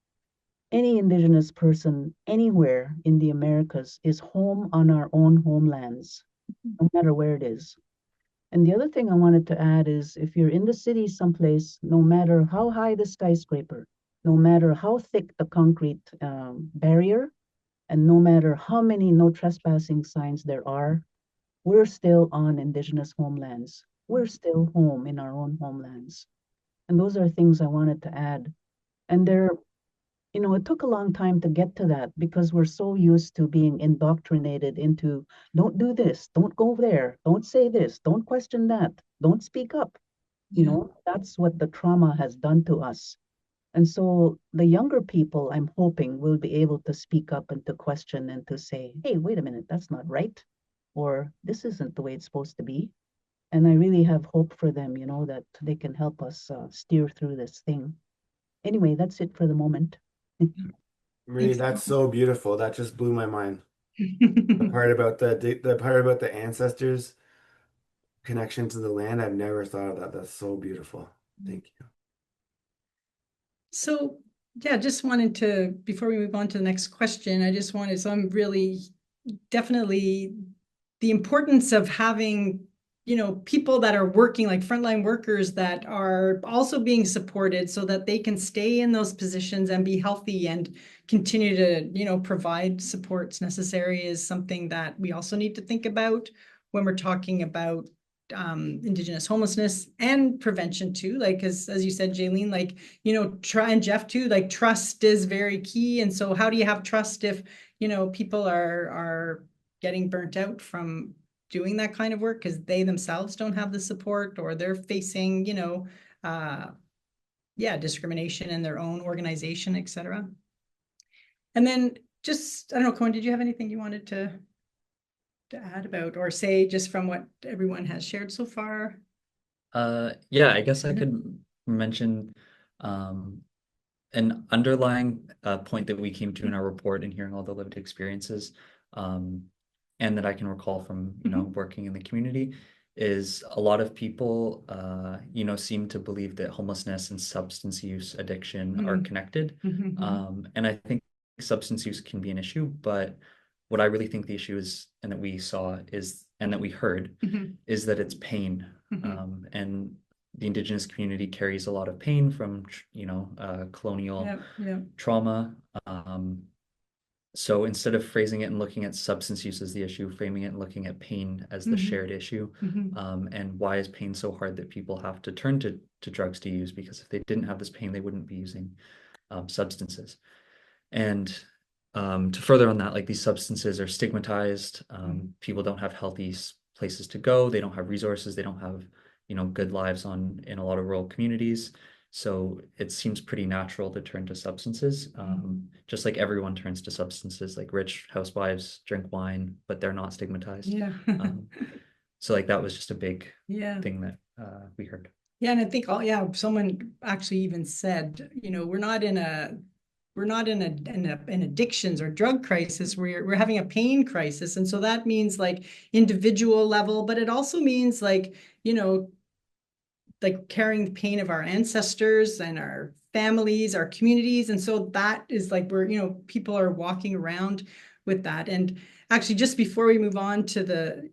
any Indigenous person anywhere in the Americas is home on our own homelands, no matter where it is. And the other thing I wanted to add is if you're in the city someplace, no matter how high the skyscraper, no matter how thick the concrete barrier, and no matter how many no trespassing signs there are, we're still on Indigenous homelands. We're still home in our own homelands. And those are things I wanted to add. And it took a long time to get to that because we're so used to being indoctrinated into don't do this, don't go there, don't say this, don't question that, don't speak up. Yeah. That's what the trauma has done to us. And so the younger people, I'm hoping, will be able to speak up and to question and to say, hey, wait a minute, that's not right. Or this isn't the way it's supposed to be. And I really have hope for them, that they can help us steer through this thing. Anyway, that's it for the moment. Marie, Thanks. that's so beautiful. That just blew my mind. The part about the ancestors connection to the land, I've never thought of that. That's so beautiful. Thank you. So, yeah, just wanted to, before we move on to the next question, so I'm really definitely the importance of having, people that are working like frontline workers that are also being supported so that they can stay in those positions and be healthy and continue to, provide supports necessary is something that we also need to think about when we're talking about Indigenous homelessness and prevention too. Like, as you said, Jaylene, like, try, and Jeff too, like trust is very key. And so how do you have trust if, people are getting burnt out from doing that kind of work because they themselves don't have the support or they're facing, discrimination in their own organization, etc. And then just, I don't know, Cohen, did you have anything you wanted to add about or say just from what everyone has shared so far? Yeah, I guess I could mention an underlying point that we came to in our report and hearing all the lived experiences, and that I can recall from, working in the community is a lot of people, seem to believe that homelessness and substance use addiction are connected. And I think substance use can be an issue, but what I really think the issue is, and that we saw is, and that we heard, is that it's pain. And the Indigenous community carries a lot of pain from, colonial trauma. So instead of phrasing it and looking at substance use as the issue, framing it and looking at pain as the shared issue, and why is pain so hard that people have to turn to drugs to use? Because if they didn't have this pain, they wouldn't be using. substances. And to further on that, like these substances are stigmatized. People don't have healthy places to go. They don't have resources. They don't have, good lives in a lot of rural communities. So it seems pretty natural to turn to substances, just like everyone turns to substances, like rich housewives drink wine, but they're not stigmatized. Yeah. So like that was just a big Yeah. thing that we heard. Yeah, and I think someone actually even said, we're not in an addictions or drug crisis. We're having a pain crisis, and so that means like individual level, but it also means like like carrying the pain of our ancestors and our families, our communities, and so that is like people are walking around with that. And actually, just before we move on to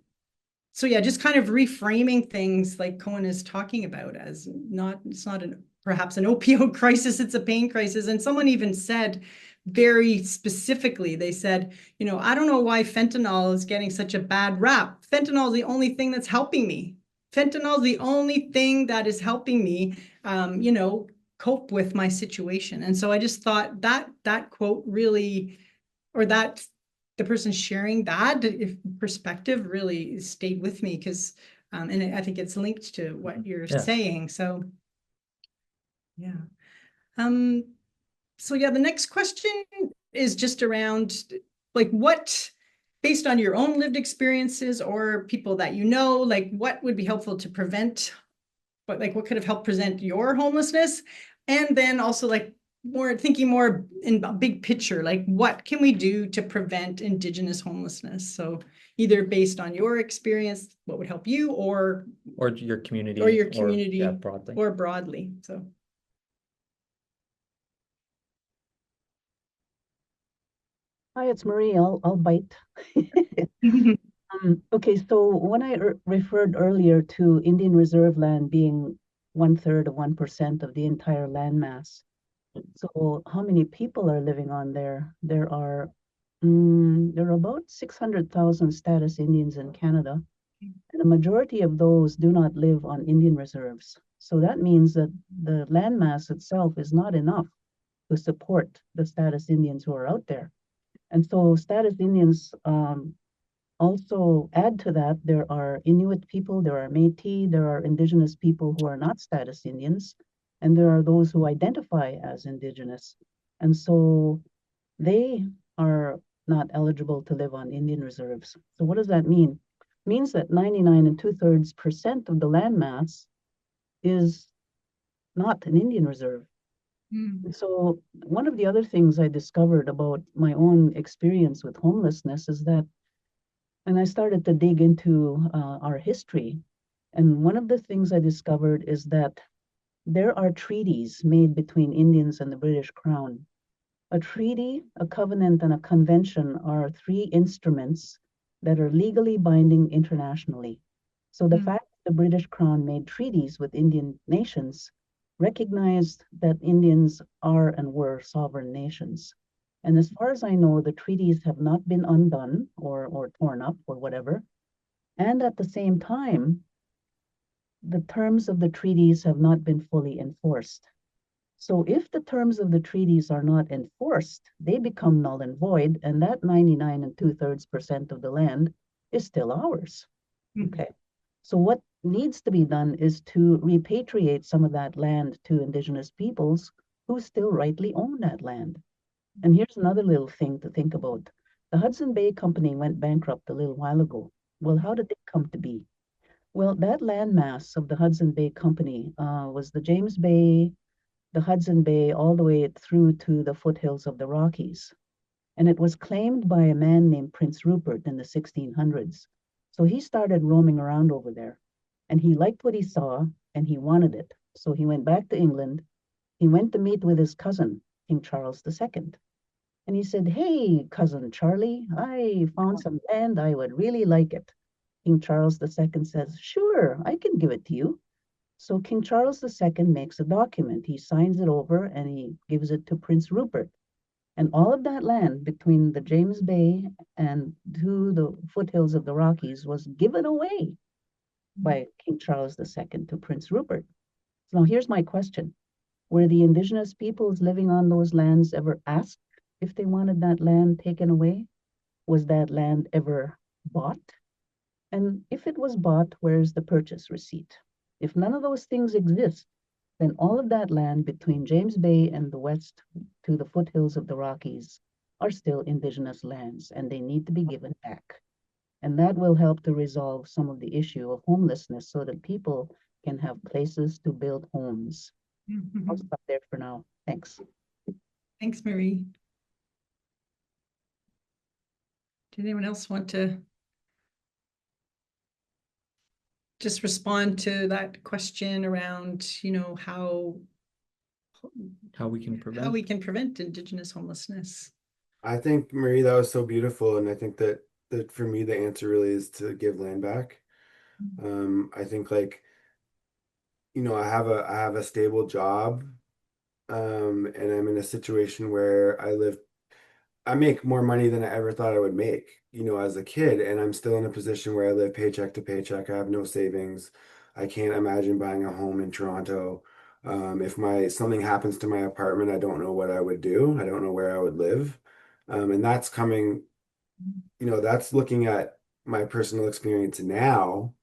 so yeah, just kind of reframing things like Cohen is talking about as it's not perhaps an opioid crisis, it's a pain crisis. And someone even said very specifically, they said, I don't know why fentanyl is getting such a bad rap. Fentanyl is the only thing that's helping me. Fentanyl is the only thing that is helping me, cope with my situation. And so I just thought that quote really, or that the person sharing that perspective really stayed with me because and I think it's linked to what you're saying. So yeah. So yeah, the next question is just around like what, based on your own lived experiences or people that like what would be helpful to prevent, what could have helped prevent your homelessness? And then also like thinking more in a big picture, like what can we do to prevent Indigenous homelessness? So either based on your experience, what would help you, or your community, broadly, or broadly. So Hi, it's Marie. I'll bite. Okay, so when I referred earlier to Indian Reserve land being 1/3 of 1% of the entire landmass, so how many people are living on there? There are about 600,000 status Indians in Canada, and a majority of those do not live on Indian reserves. So that means that the landmass itself is not enough to support the status Indians who are out there. And so status Indians also add to that, there are Inuit people, there are Métis, there are Indigenous people who are not status Indians, and there are those who identify as Indigenous. And so they are not eligible to live on Indian reserves. So what does that mean? It means that 99 2/3% of the landmass is not an Indian reserve. So one of the other things I discovered about my own experience with homelessness is that, and I started to dig into our history, and one of the things I discovered is that there are treaties made between Indians and the British Crown. A treaty, a covenant, and a convention are three instruments that are legally binding internationally. So the fact that the British Crown made treaties with Indian nations recognized that Indians are and were sovereign nations. And as far as I know, the treaties have not been undone or torn up or whatever. And at the same time, the terms of the treaties have not been fully enforced. So if the terms of the treaties are not enforced, they become null and void, and that 99 2/3% of the land is still ours. Okay. So what needs to be done is to repatriate some of that land to Indigenous peoples who still rightly own that land. And here's another little thing to think about. The Hudson Bay Company went bankrupt a little while ago. Well, how did it come to be? Well, that landmass of the Hudson Bay Company was the James Bay, the Hudson Bay, all the way through to the foothills of the Rockies. And it was claimed by a man named Prince Rupert in the 1600s. So he started roaming around over there, and he liked what he saw, and he wanted it. So he went back to England. He went to meet with his cousin, King Charles II. And he said, "Hey, cousin Charlie, I found some land. I would really like it." King Charles II says, "Sure, I can give it to you." So King Charles II makes a document. He signs it over and he gives it to Prince Rupert. And all of that land between the James Bay and to the foothills of the Rockies was given away by King Charles II to Prince Rupert. So now here's my question. Were the indigenous peoples living on those lands ever asked if they wanted that land taken away? Was that land ever bought? And if it was bought, where's the purchase receipt? If none of those things exist, then all of that land between James Bay and the west to the foothills of the Rockies are still indigenous lands, and they need to be given back. And that will help to resolve some of the issue of homelessness so that people can have places to build homes. I'll stop there for now. Thanks. Thanks, Marie. Did anyone else want to just respond to that question around, how we can prevent Indigenous homelessness? I think, Marie, that was so beautiful, and I think that for me the answer really is to give land back. I think, like, I have a stable job, and I'm in a situation where I make more money than I ever thought I would make, as a kid, and I'm still in a position where I live paycheck to paycheck. I have no savings. I can't imagine buying a home in Toronto. If something happens to my apartment, I don't know what I would do. I don't know where I would live. And that's coming, that's looking at my personal experience now,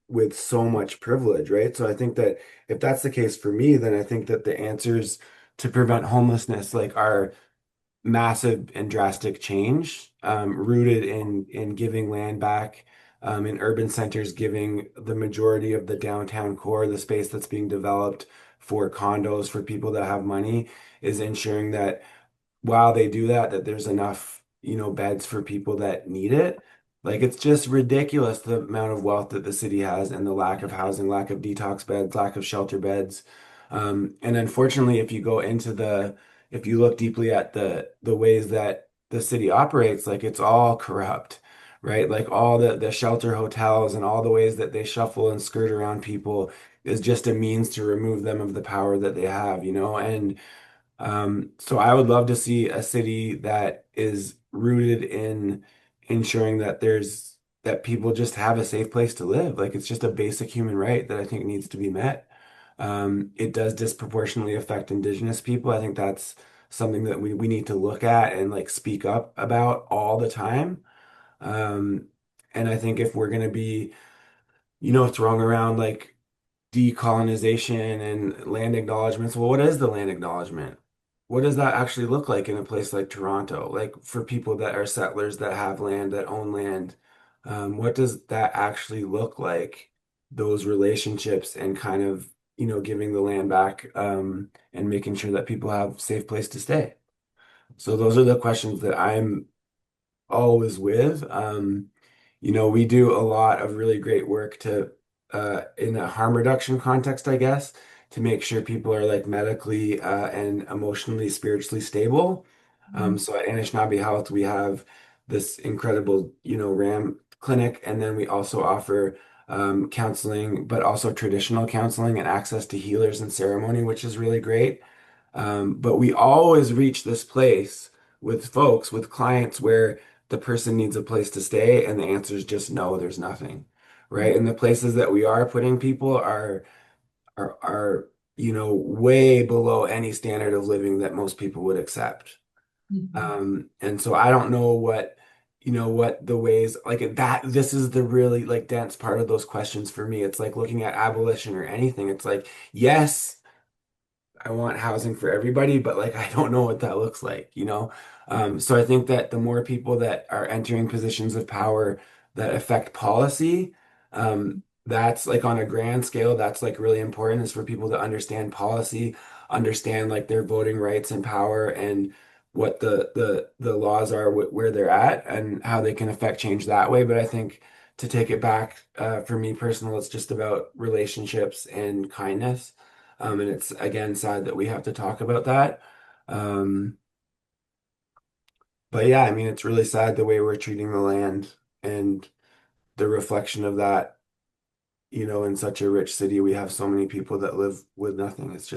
with so much privilege, right? So I think that if that's the case for me, then I think that the answers to prevent homelessness, like, are massive and drastic change, rooted in giving land back, in urban centers, giving the majority of the downtown core, the space that's being developed for condos for people that have money, is ensuring that while they do that, that there's enough, beds for people that need it. Like, it's just ridiculous the amount of wealth that the city has and the lack of housing, lack of detox beds, lack of shelter beds. And unfortunately, if you look deeply at the ways that the city operates, like, it's all corrupt, right? Like, all the shelter hotels and all the ways that they shuffle and skirt around people is just a means to remove them of the power that they have, and so I would love to see a city that is rooted in ensuring that people just have a safe place to live. Like, it's just a basic human right that I think needs to be met. It does disproportionately affect Indigenous people. I think that's something that we need to look at and, like, speak up about all the time. Um, and I think if we're going to be, throwing around, like, decolonization and land acknowledgements. Well, what is the land acknowledgement? What does that actually look like in a place like Toronto? Like, for people that are settlers that have land, that own land, what does that actually look like? Those relationships and kind of, giving the land back, and making sure that people have a safe place to stay. So those are the questions that I'm always with. We do a lot of really great work in a harm reduction context, I guess, to make sure people are, like, medically, and emotionally, spiritually stable. So at Anishinaabe Health, we have this incredible, RAM clinic, and then we also offer counseling, but also traditional counseling and access to healers and ceremony, which is really great. But we always reach this place with clients, where the person needs a place to stay, and the answer is just no, there's nothing, right? And the places that we are putting people are way below any standard of living that most people would accept. And so I don't know what the ways, like, that this is the really, like, dense part of those questions for me. It's like looking at abolition or anything. It's like, yes, I want housing for everybody, but, like, I don't know what that looks like. So I think that the more people that are entering positions of power that affect policy, that's, like, on a grand scale, that's, like, really important, is for people to understand policy, understand, like, their voting rights and power, and what the laws are, where they're at, and how they can affect change that way. But I think, to take it back, for me personal, it's just about relationships and kindness. And it's, again, sad that we have to talk about that. Um, but yeah, I mean, it's really sad the way we're treating the land, and the reflection of that, in such a rich city. We have so many people that live with nothing. It's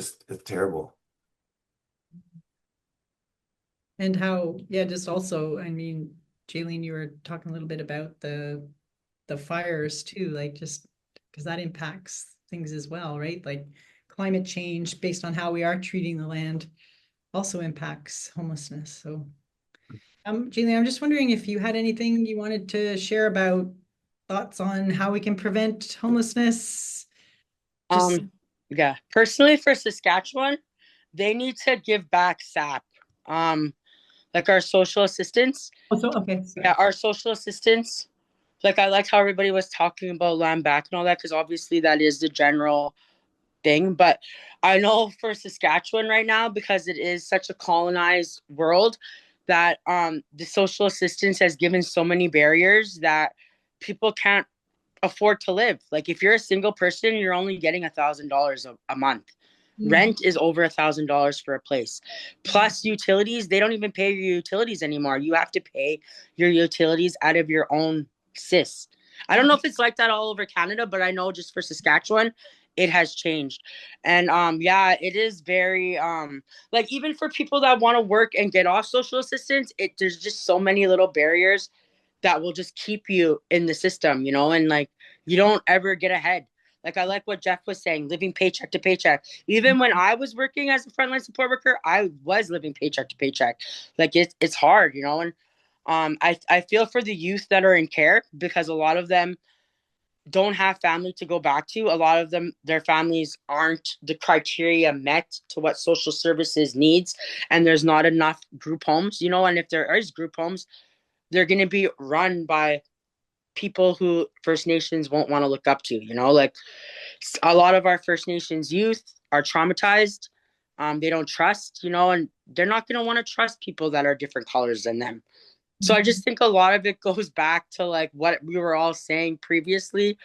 terrible. And how, yeah, just also, I mean, Jaylene, you were talking a little bit about the fires too, like, just because that impacts things as well, right? Like, climate change based on how we are treating the land also impacts homelessness. So, Julie, I'm just wondering if you had anything you wanted to share about thoughts on how we can prevent homelessness. Just Yeah, personally for Saskatchewan, they need to give back SAP. Like our social assistance. also okay. Sorry. Yeah, our social assistance. Like I liked how everybody was talking about land back and all that, because obviously that is the general thing. But I know for Saskatchewan right now, because it is such a colonized world, that the social assistance has given so many barriers that people can't afford to live. Like if you're a single person, you're only getting $1,000 a month. Rent is over $1,000 for a place. Plus utilities, they don't even pay your utilities anymore. You have to pay your utilities out of your own SIS. I don't know if it's like that all over Canada, but I know just for Saskatchewan, it has changed. And yeah, it is very like even for people that want to work and get off social assistance, there's just so many little barriers that will just keep you in the system, you know, and like you don't ever get ahead. Like I like what Jeff was saying, living paycheck to paycheck. Even when I was working as a frontline support worker, I was living paycheck to paycheck. Like it's hard, you know, and I feel for the youth that are in care, because a lot of them don't have family to go back to. A lot of them, their families aren't the criteria met to what social services needs, and there's not enough group homes, you know, and if there is group homes, they're going to be run by people who First Nations won't want to look up to, you know, like a lot of our First Nations youth are traumatized. They don't trust, you know, and they're not going to want to trust people that are different colors than them. So I just think a lot of it goes back to like what we were all saying previously.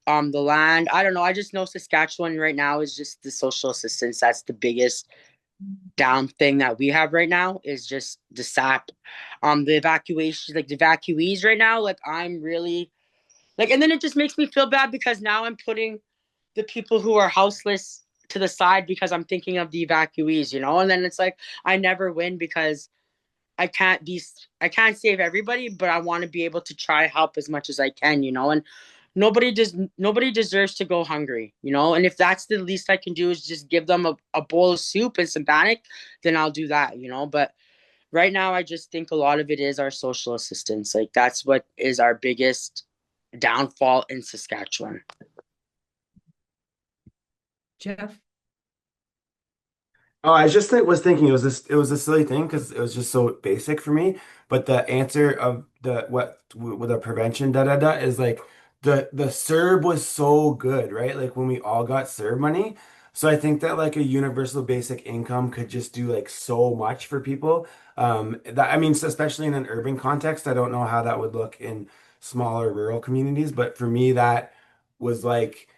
The land, I don't know. I just know Saskatchewan right now is just the social assistance. That's the biggest down thing that we have right now is just the SAP. The evacuation, like the evacuees right now, like I'm really like, and then it just makes me feel bad because now I'm putting the people who are houseless to the side because I'm thinking of the evacuees, you know? And then it's like I never win because I can't save everybody, but I want to be able to try help as much as I can, you know? And nobody deserves to go hungry, you know? And if that's the least I can do is just give them a bowl of soup and some panic, then I'll do that, you know? But right now I just think a lot of it is our social assistance. Like that's what is our biggest downfall in Saskatchewan. Jeff. Oh, I just was thinking it was a silly thing because it was just so basic for me. But the answer of the what with the prevention is like the CERB was so good, right? Like when we all got CERB money. So I think that like a universal basic income could just do like so much for people. That I mean, especially in an urban context, I don't know how that would look in smaller rural communities, but for me that was like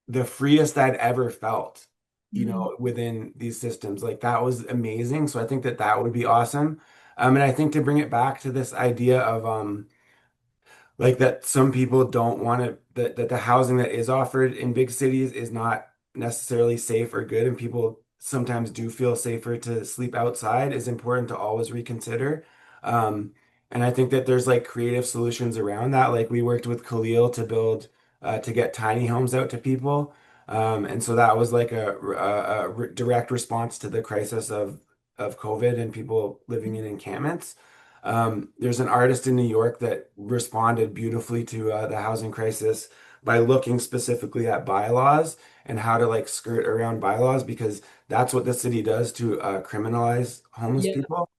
the freest I'd ever felt, you know, within these systems. Like that was amazing. So I think that that would be awesome. And I think to bring it back to this idea of like that some people don't want to that the housing that is offered in big cities is not necessarily safe or good, and people sometimes do feel safer to sleep outside is important to always reconsider. Um, and I think that there's like creative solutions around that. Like we worked with Colonial to build to get tiny homes out to people. And so that was like a direct response to the crisis of COVID and people living in encampments. There's an artist in New York that responded beautifully to the housing crisis by looking specifically at bylaws and how to like skirt around bylaws because that's what the city does to criminalize homeless Yeah. people,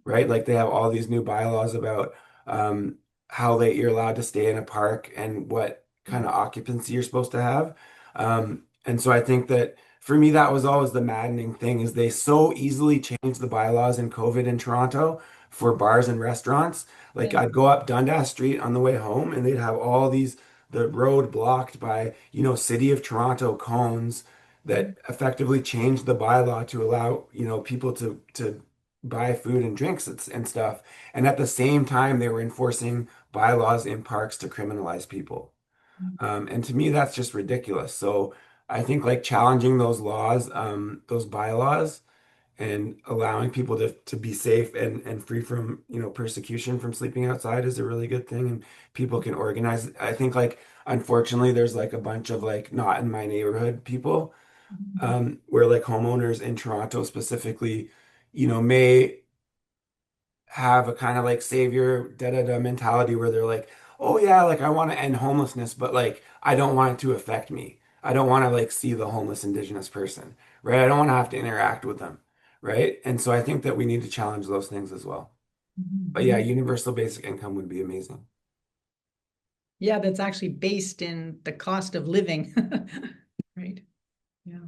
right? Like they have all these new bylaws about um, how late you're allowed to stay in a park and what kind of occupancy you're supposed to have. And so I think that for me, that was always the maddening thing is they so easily changed the bylaws in COVID in Toronto for bars and restaurants. Like Yeah. I'd go up Dundas Street on the way home and they'd have all these, the road blocked by, you know, City of Toronto cones that effectively changed the bylaw to allow, you know, people to buy food and drinks and stuff. And at the same time, they were enforcing bylaws in parks to criminalize people. And to me, that's just ridiculous. So I think like challenging those laws, those bylaws, and allowing people to be safe and free from, persecution from sleeping outside is a really good thing. And people can organize. I think like, unfortunately, there's like a bunch of like not in my neighborhood people, where like homeowners in Toronto specifically, may have a kind of like savior da da da mentality where they're like, oh yeah, like I want to end homelessness, but like I don't want it to affect me. I don't want to like see the homeless Indigenous person, right? I don't want to have to interact with them, right? And so I think that we need to challenge those things as well. But yeah, universal basic income would be amazing. Yeah, that's actually based in the cost of living. Right. Yeah.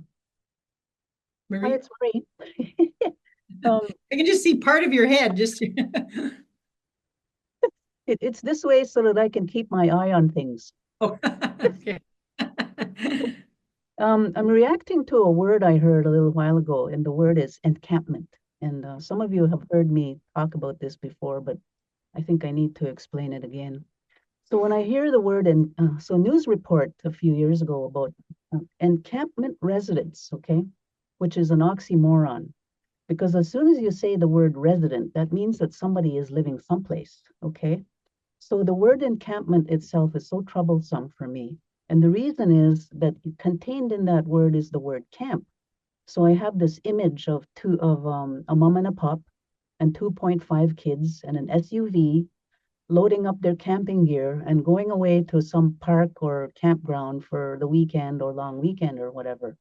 Hi, Marie, it's Marie. Um, I can just see part of your head just it's this way so that I can keep my eye on things. oh, okay. I'm reacting to a word I heard a little while ago, and the word is encampment. And some of you have heard me talk about this before, but I think I need to explain it again. So when I hear the word, and so news report a few years ago about encampment residents, okay, which is an oxymoron. Because as soon as you say the word resident, that means that somebody is living someplace, okay? So the word encampment itself is so troublesome for me. And the reason is that contained in that word is the word camp. So I have this image of a mom and a pup and 2.5 kids and an SUV loading up their camping gear and going away to some park or campground for the weekend or long weekend or whatever.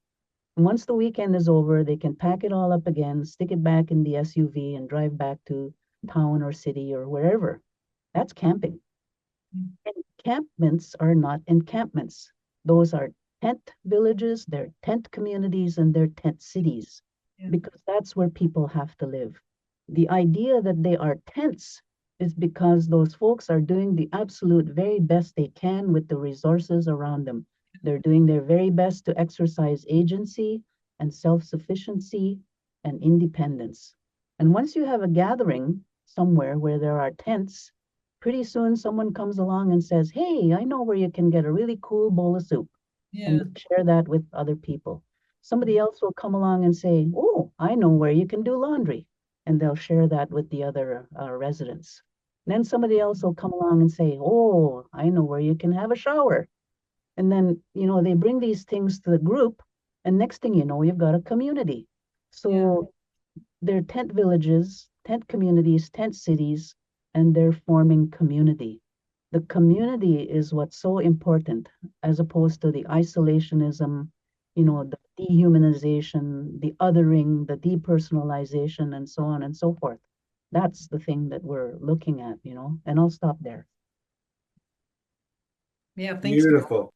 And once the weekend is over, they can pack it all up again, stick it back in the SUV and drive back to town or city or wherever. That's camping. Encampments are not encampments. Those are tent villages, they're tent communities, and they're tent cities, because that's where people have to live. The idea that they are tents is because those folks are doing the absolute very best they can with the resources around them. They're doing their very best to exercise agency and self-sufficiency and independence. And once you have a gathering somewhere where there are tents, pretty soon someone comes along and says, hey, I know where you can get a really cool bowl of soup. Yeah. And share that with other people. Somebody else will come along and say, oh, I know where you can do laundry. And they'll share that with the other residents. And then somebody else will come along and say, oh, I know where you can have a shower. And then, they bring these things to the group. And next thing you know, you've got a community. So they're tent villages, tent communities, tent cities, and they're forming community. The community is what's so important, as opposed to the isolationism, the dehumanization, the othering, the depersonalization, and so on and so forth. That's the thing that we're looking at, and I'll stop there. Yeah, thanks. Beautiful.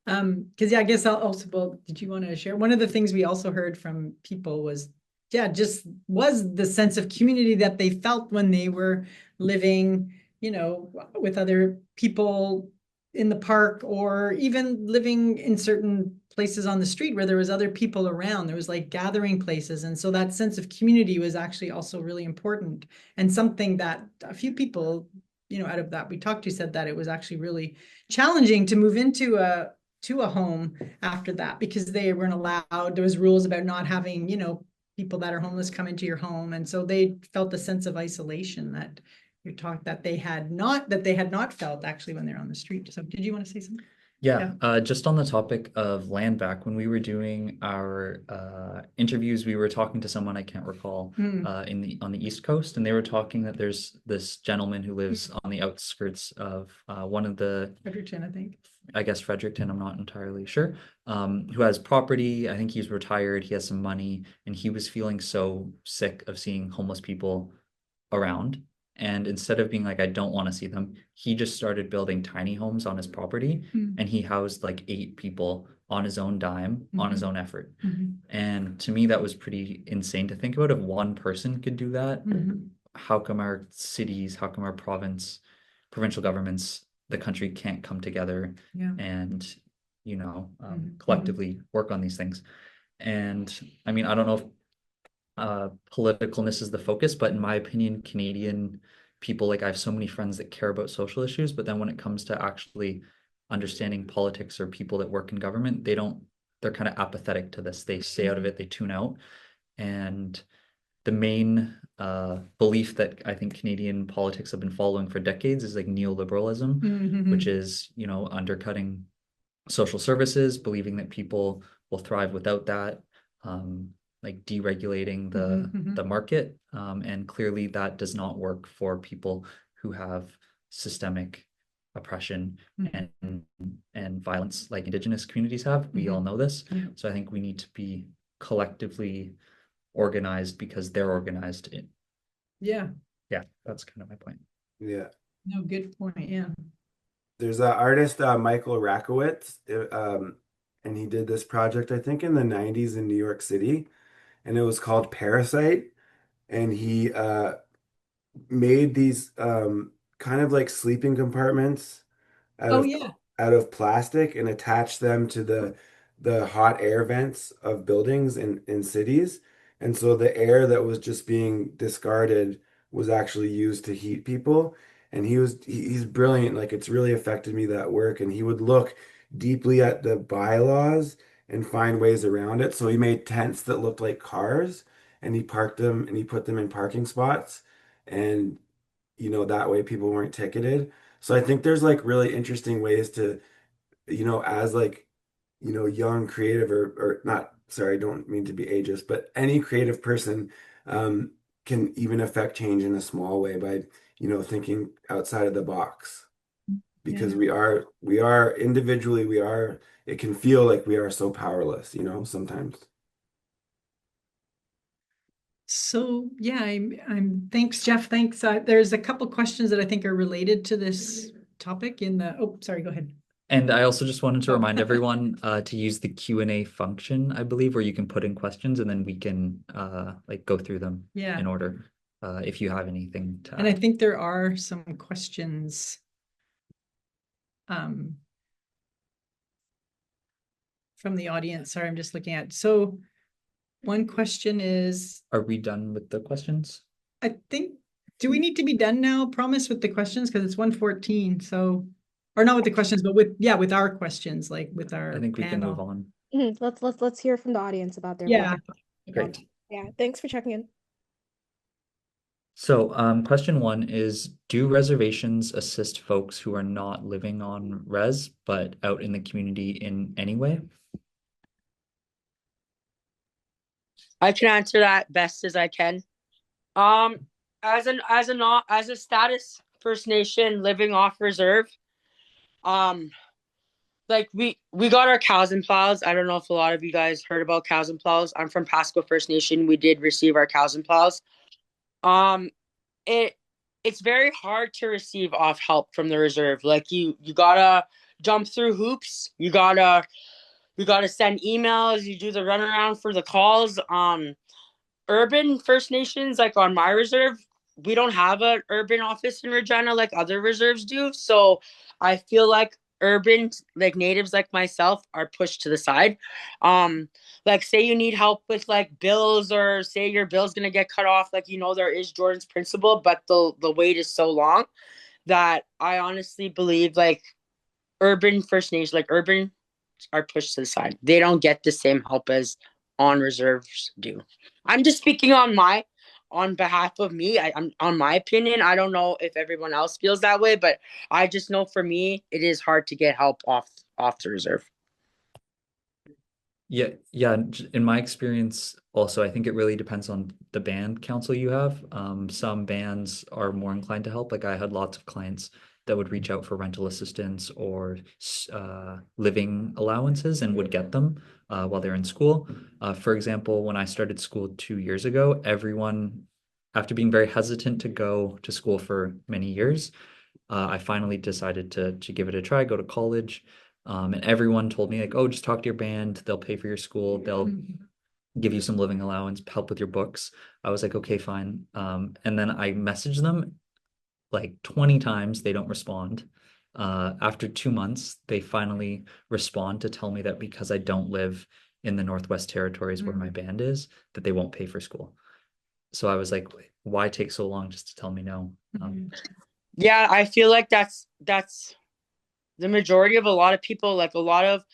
Because I guess I'll also, well, did you want to share? One of the things we also heard from people was, just was the sense of community that they felt when they were living, with other people in the park, or even living in certain places on the street where there was other people around. There was like gathering places. And so that sense of community was actually also really important, and something that a few people, out of that we talked to, said that it was actually really challenging to move into a home after that, because they weren't allowed. There was rules about not having, people that are homeless come into your home. And so they felt a sense of isolation that you're talking that they had not felt actually when they're on the street. So did you want to say something? Yeah, just on the topic of land back, when we were doing our interviews, we were talking to someone I can't recall on the East Coast, and they were talking that there's this gentleman who lives on the outskirts of one of the Fredericton, I think. I guess Fredericton, I'm not entirely sure, who has property. I think he's retired, he has some money, and he was feeling so sick of seeing homeless people around. And instead of being like, I don't want to see them, he just started building tiny homes on his property, and he housed like 8 people on his own dime, on his own effort. And to me, that was pretty insane to think about. If one person could do that, how come our cities, how come our provincial governments, the country can't come together and, collectively work on these things? And I mean, I don't know if politicalness is the focus, but in my opinion, Canadian people, like I have so many friends that care about social issues, but then when it comes to actually understanding politics or people that work in government, they don't they're kind of apathetic to this. They stay out of it, they tune out. And the main belief that I think Canadian politics have been following for decades is like neoliberalism, Mhm. which is, you know, undercutting social services, believing that people will thrive without that, like deregulating the market. And clearly that does not work for people who have systemic oppression and violence like Indigenous communities have. We all know this. Yeah. So I think we need to be collectively organized because they're organized. Yeah. Yeah, that's kind of my point. Yeah. No, good point. Yeah. There's an artist, Michael Rakowitz, and he did this project, I think, in the 90s in New York City, and it was called Parasite. And he made these kind of like sleeping compartments out Oh of yeah. plastic and attach them to the hot air vents of buildings in cities. And so the air that was just being discarded was actually used to heat people. And he's brilliant. Like it's really affected me, that work. And he would look deeply at the bylaws and find ways around it. So he made tents that looked like cars and he parked them and he put them in parking spots. And that way people weren't ticketed. So I think there's like really interesting ways to, as like, young creative or not, sorry, I don't mean to be ageist, but any creative person um, can even affect change in a small way by, thinking outside of the box. Because Yeah. we are individually, it can feel like we are so powerless, sometimes. So yeah, I'm thanks, Jeff. Thanks. There's a couple questions that I think are related to this topic in the, oh, sorry, go ahead. And I also just wanted to Oh. remind everyone to use the Q&A function, I believe, where you can put in questions and then we can like go through them Yeah. in order if you have anything to And I add. think there are some questions from the audience. Sorry, I'm just looking at. So one question is, Are we done with the questions? I think, do we need to be done now, Promise, with the questions? Because it's 1:14, so, or not with the questions, but with our questions, like with our I think we can move panel. on. Let's hear from the audience about their Yeah. project. Great. Yeah, thanks for checking in. So question one is, do reservations assist folks who are not living on res, but out in the community in any way? I can answer that best as I can. As a status First Nation living off reserve, like we got our cows and plows. I don't know if a lot of you guys heard about cows and plows. I'm from Pasco First Nation. We did receive our cows and plows. Um, it it's very hard to receive off help from the reserve. Like you gotta jump through hoops. You gotta send emails. You do the runaround for the calls. Urban First Nations, like on my reserve, we don't have an urban office in Regina like other reserves do. So I feel like urban, like natives like myself, are pushed to the side. Like say you need help with like bills, or say your bill's gonna get cut off, like there is Jordan's principle, but the wait is so long that I honestly believe like urban First Nations, like urban are pushed to the side. They don't get the same help as on reserves do. I'm just speaking on behalf of me. I'm on my opinion. I don't know if everyone else feels that way, but I just know for me, it is hard to get help off the reserve. Yeah, in my experience, also, I think it really depends on the band council you have. Some bands are more inclined to help. Like I had lots of clients that would reach out for rental assistance or living allowances and would get them while they're in school. For example, when I started school 2 years ago, everyone, after being very hesitant to go to school for many years, I finally decided to give it a try, go to college. And everyone told me like, oh, just talk to your band. They'll pay for your school. They'll give you some living allowance, help with your books. I was like, okay, fine. And then I messaged them like 20 times. They don't respond. After 2 months, they finally respond to tell me that because I don't live in the Northwest Territories where my band is, that they won't pay for school. So I was like, why take so long just to tell me no? Yeah, I feel like that's the majority of a lot of people. Like a lot of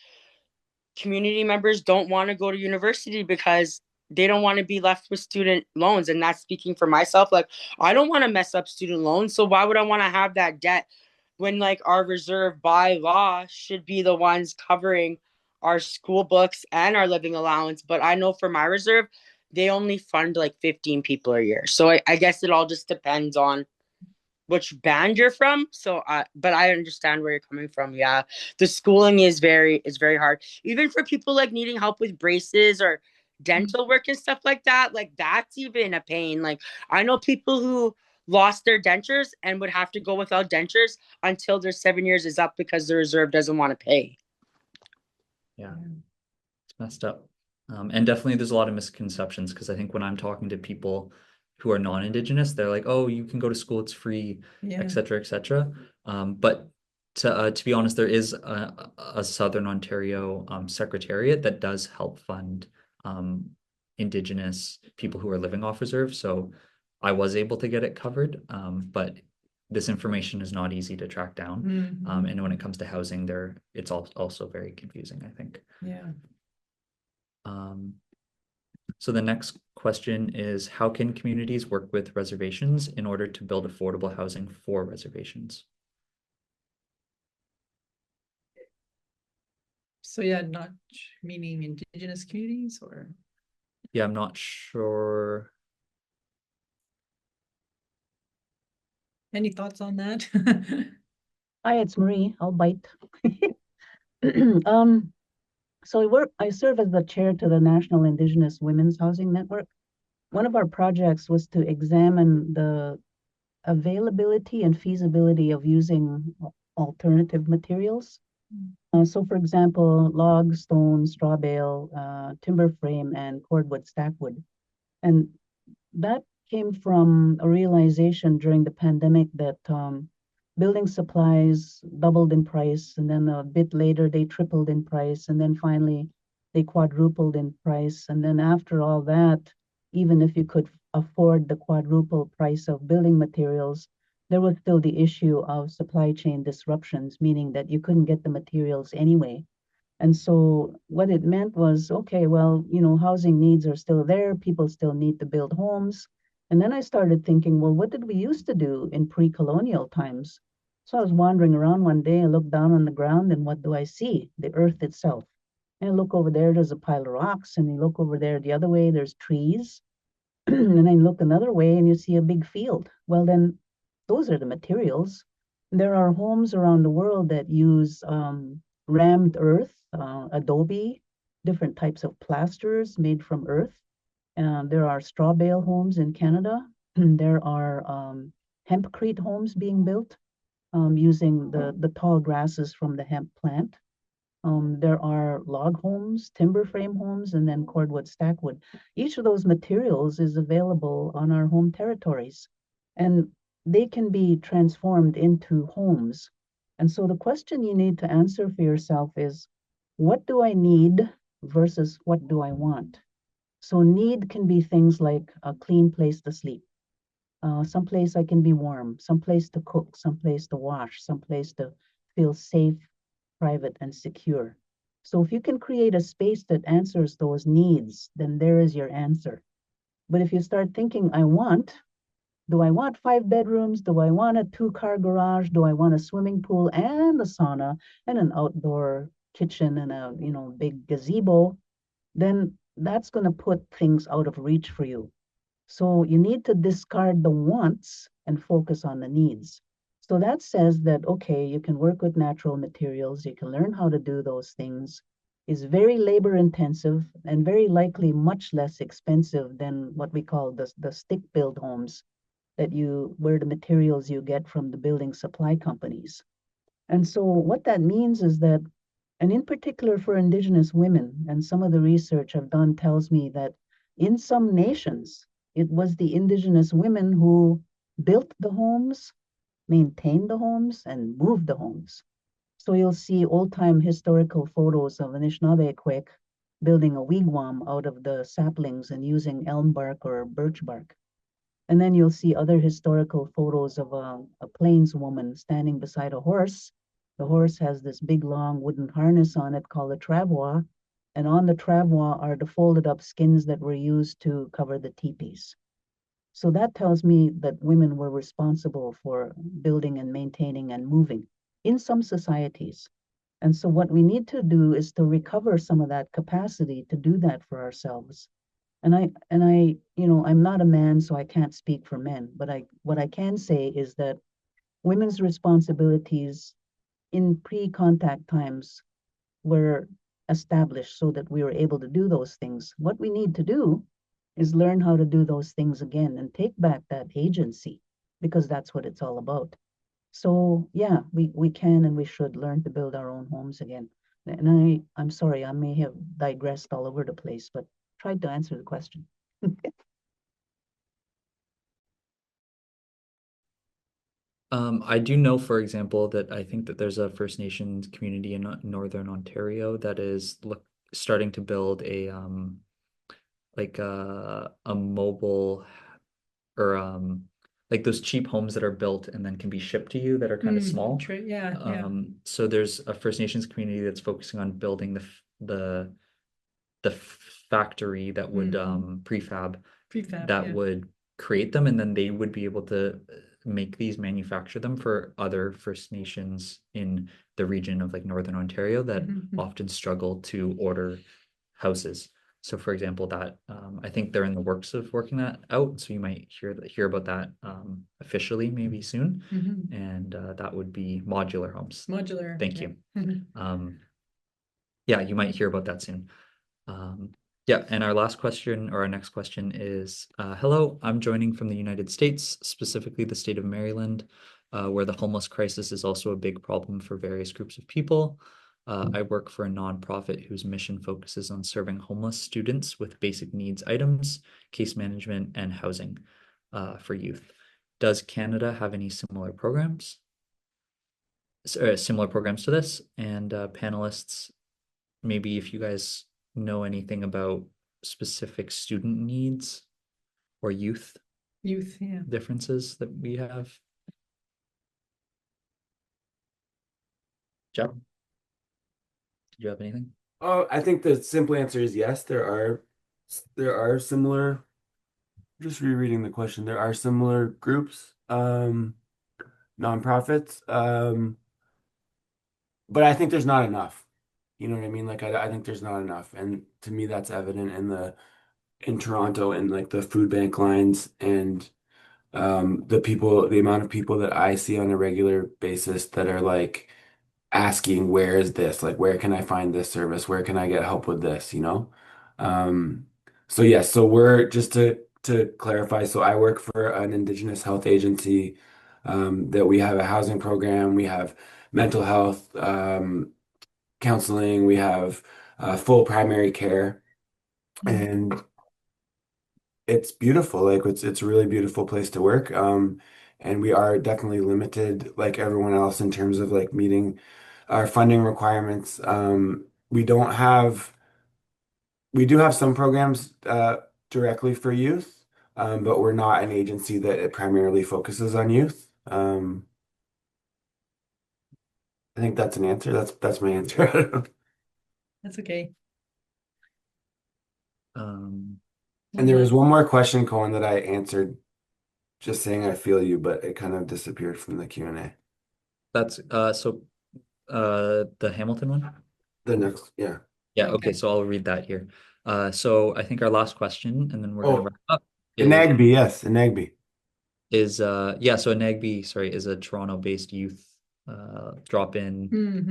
community members don't want to go to university because they don't want to be left with student loans. And that's speaking for myself. Like, I don't want to mess up student loans. So why would I want to have that debt when like our reserve by law should be the ones covering our school books and our living allowance? But I know for my reserve, they only fund like 15 people a year. So I guess it all just depends on which band you're from. So but I understand where you're coming from. Yeah. The schooling is very hard. Even for people like needing help with braces or dental work and stuff like that, like that's even a pain. Like I know people who lost their dentures and would have to go without dentures until their 7 years is up because the reserve doesn't want to pay. Yeah, it's messed up. And definitely there's a lot of misconceptions because I think when I'm talking to people who are non-Indigenous, they're like, oh, you can go to school, it's free, Yeah. et cetera, et cetera. But to be honest, there is a Southern Ontario secretariat that does help fund Indigenous people who are living off reserve. So I was able to get it covered, but this information is not easy to track down. Mhm. And when it comes to housing, it's also very confusing, I think. Yeah. So the next question is, how can communities work with reservations in order to build affordable housing for reservations? So yeah, not meaning Indigenous communities or? Yeah, I'm not sure. Any thoughts on that? Hi, it's Marie. I'll bite. So I serve as the chair to the National Indigenous Women's Housing Network. One of our projects was to examine the availability and feasibility of using alternative materials. So for example, log, stone, straw bale, timber frame, and cordwood stackwood. And that came from a realization during the pandemic that building supplies doubled in price, and then a bit later they tripled in price, and then finally they quadrupled in price. And then after all that, even if you could afford the quadruple price of building materials, there was still the issue of supply chain disruptions, meaning that you couldn't get the materials anyway. And so what it meant was, okay, well, housing needs are still there. People still need to build homes. And then I started thinking, well, what did we used to do in pre-colonial times? So I was wandering around one day, I looked down on the ground, and what do I see? The earth itself. And I look over there, there's a pile of rocks. And you look over there the other way, there's trees. And then you look another way and you see a big field. Well, then those are the materials. There are homes around the world that use rammed earth, adobe, different types of plasters made from earth. There are straw bale homes in Canada. There are hempcrete homes being built using the tall grasses from the hemp plant. There are log homes, timber frame homes, and then cordwood stackwood. Each of those materials is available on our home territories, and they can be transformed into homes. And so the question you need to answer for yourself is, what do I need versus what do I want? So need can be things like a clean place to sleep, someplace I can be warm, someplace to cook, someplace to wash, someplace to feel safe, private, and secure. So if you can create a space that answers those needs, then there is your answer. But if you start thinking, do I want 5 bedrooms? Do I want a 2-car garage? Do I want a swimming pool and a sauna and an outdoor kitchen and a big gazebo? Then that's going to put things out of reach for you. So you need to discard the wants and focus on the needs. So that says that, okay, you can work with natural materials, you can learn how to do those things. It's very labor intensive and very likely much less expensive than what we call the stick build homes where the materials you get from the building supply companies. And so what that means is that, and in particular for Indigenous women, and some of the research I've done tells me that in some nations, it was the Indigenous women who built the homes, maintained the homes, and moved the homes. So you'll see old-time historical photos of Anishinaabeg building a wigwam out of the saplings and using elm bark or birch bark. And then you'll see other historical photos of a plains woman standing beside a horse. The horse has this big long wooden harness on it called a travois, And on the travois are the folded up skins that were used to cover the teepees. So that tells me that women were responsible for building and maintaining and moving in some societies. And so what we need to do is to recover some of that capacity to do that for ourselves. And I, I'm not a man, so I can't speak for men, but what I can say is that women's responsibilities in pre-contact times were established so that we were able to do those things. What we need to do is learn how to do those things again and take back that agency, because that's what it's all about. So yeah, we can and we should learn to build our own homes again. And I'm sorry, I may have digressed all over the place, but tried to answer the question. I do know, for example, that I think that there's a First Nations community in Northern Ontario that is starting to build a mobile or like those cheap homes that are built and then can be shipped to you that are kind of small. Yeah. So there's a First Nations community that's focusing on building the factory that would prefab that yeah. would create them, and then they would be able to manufacture them for other First Nations in the region of like Northern Ontario that often struggle to order houses. So for example, that I think they're in the works of working that out. So you might hear about that officially maybe soon. And that would be modular homes. Modular. Thank yeah. you. Yeah, you might hear about that soon. Yeah, and our last question or our next question is, hello, I'm joining from the United States, specifically the state of Maryland, where the homeless crisis is also a big problem for various groups of people. I work for a nonprofit whose mission focuses on serving homeless students with basic needs items, case management, and housing for youth. Does Canada have any similar programs? Similar programs to this? And panelists, maybe if you guys know anything about specific student needs or youth yeah. differences that we have. Jeff, do you have anything? Oh, I think the simple answer is yes. There are similar. Just rereading the question. There are similar groups, nonprofits, but I think there's not enough. You know what I mean? Like I think there's not enough, and to me that's evident in Toronto and like the food bank lines and the amount of people that I see on a regular basis that are like asking, where is this? Like, where can I find this service? Where can I get help with this? Um, so yes, so we're just to clarify, so I work for an Indigenous health agency, that we have a housing program, we have mental health, counseling, we have full primary care, and it's beautiful. Like it's a really beautiful place to work. And we are definitely limited, like everyone else, in terms of like meeting our funding requirements. We do have some programs directly for youth, but we're not an agency that it primarily focuses on youth. I think that's an answer. That's my answer. I don't know. That's okay. And there was one more question, Cohen, that I answered, just saying I feel you, but it kind of disappeared from the Q&A. That's the Hamilton one? The next, yeah. Yeah, okay, so I'll read that here. So I think our last question, and then we're gonna wrap up, Inagby, yes, Inagby. so Inagby, sorry, is a Toronto-based youth drop-in,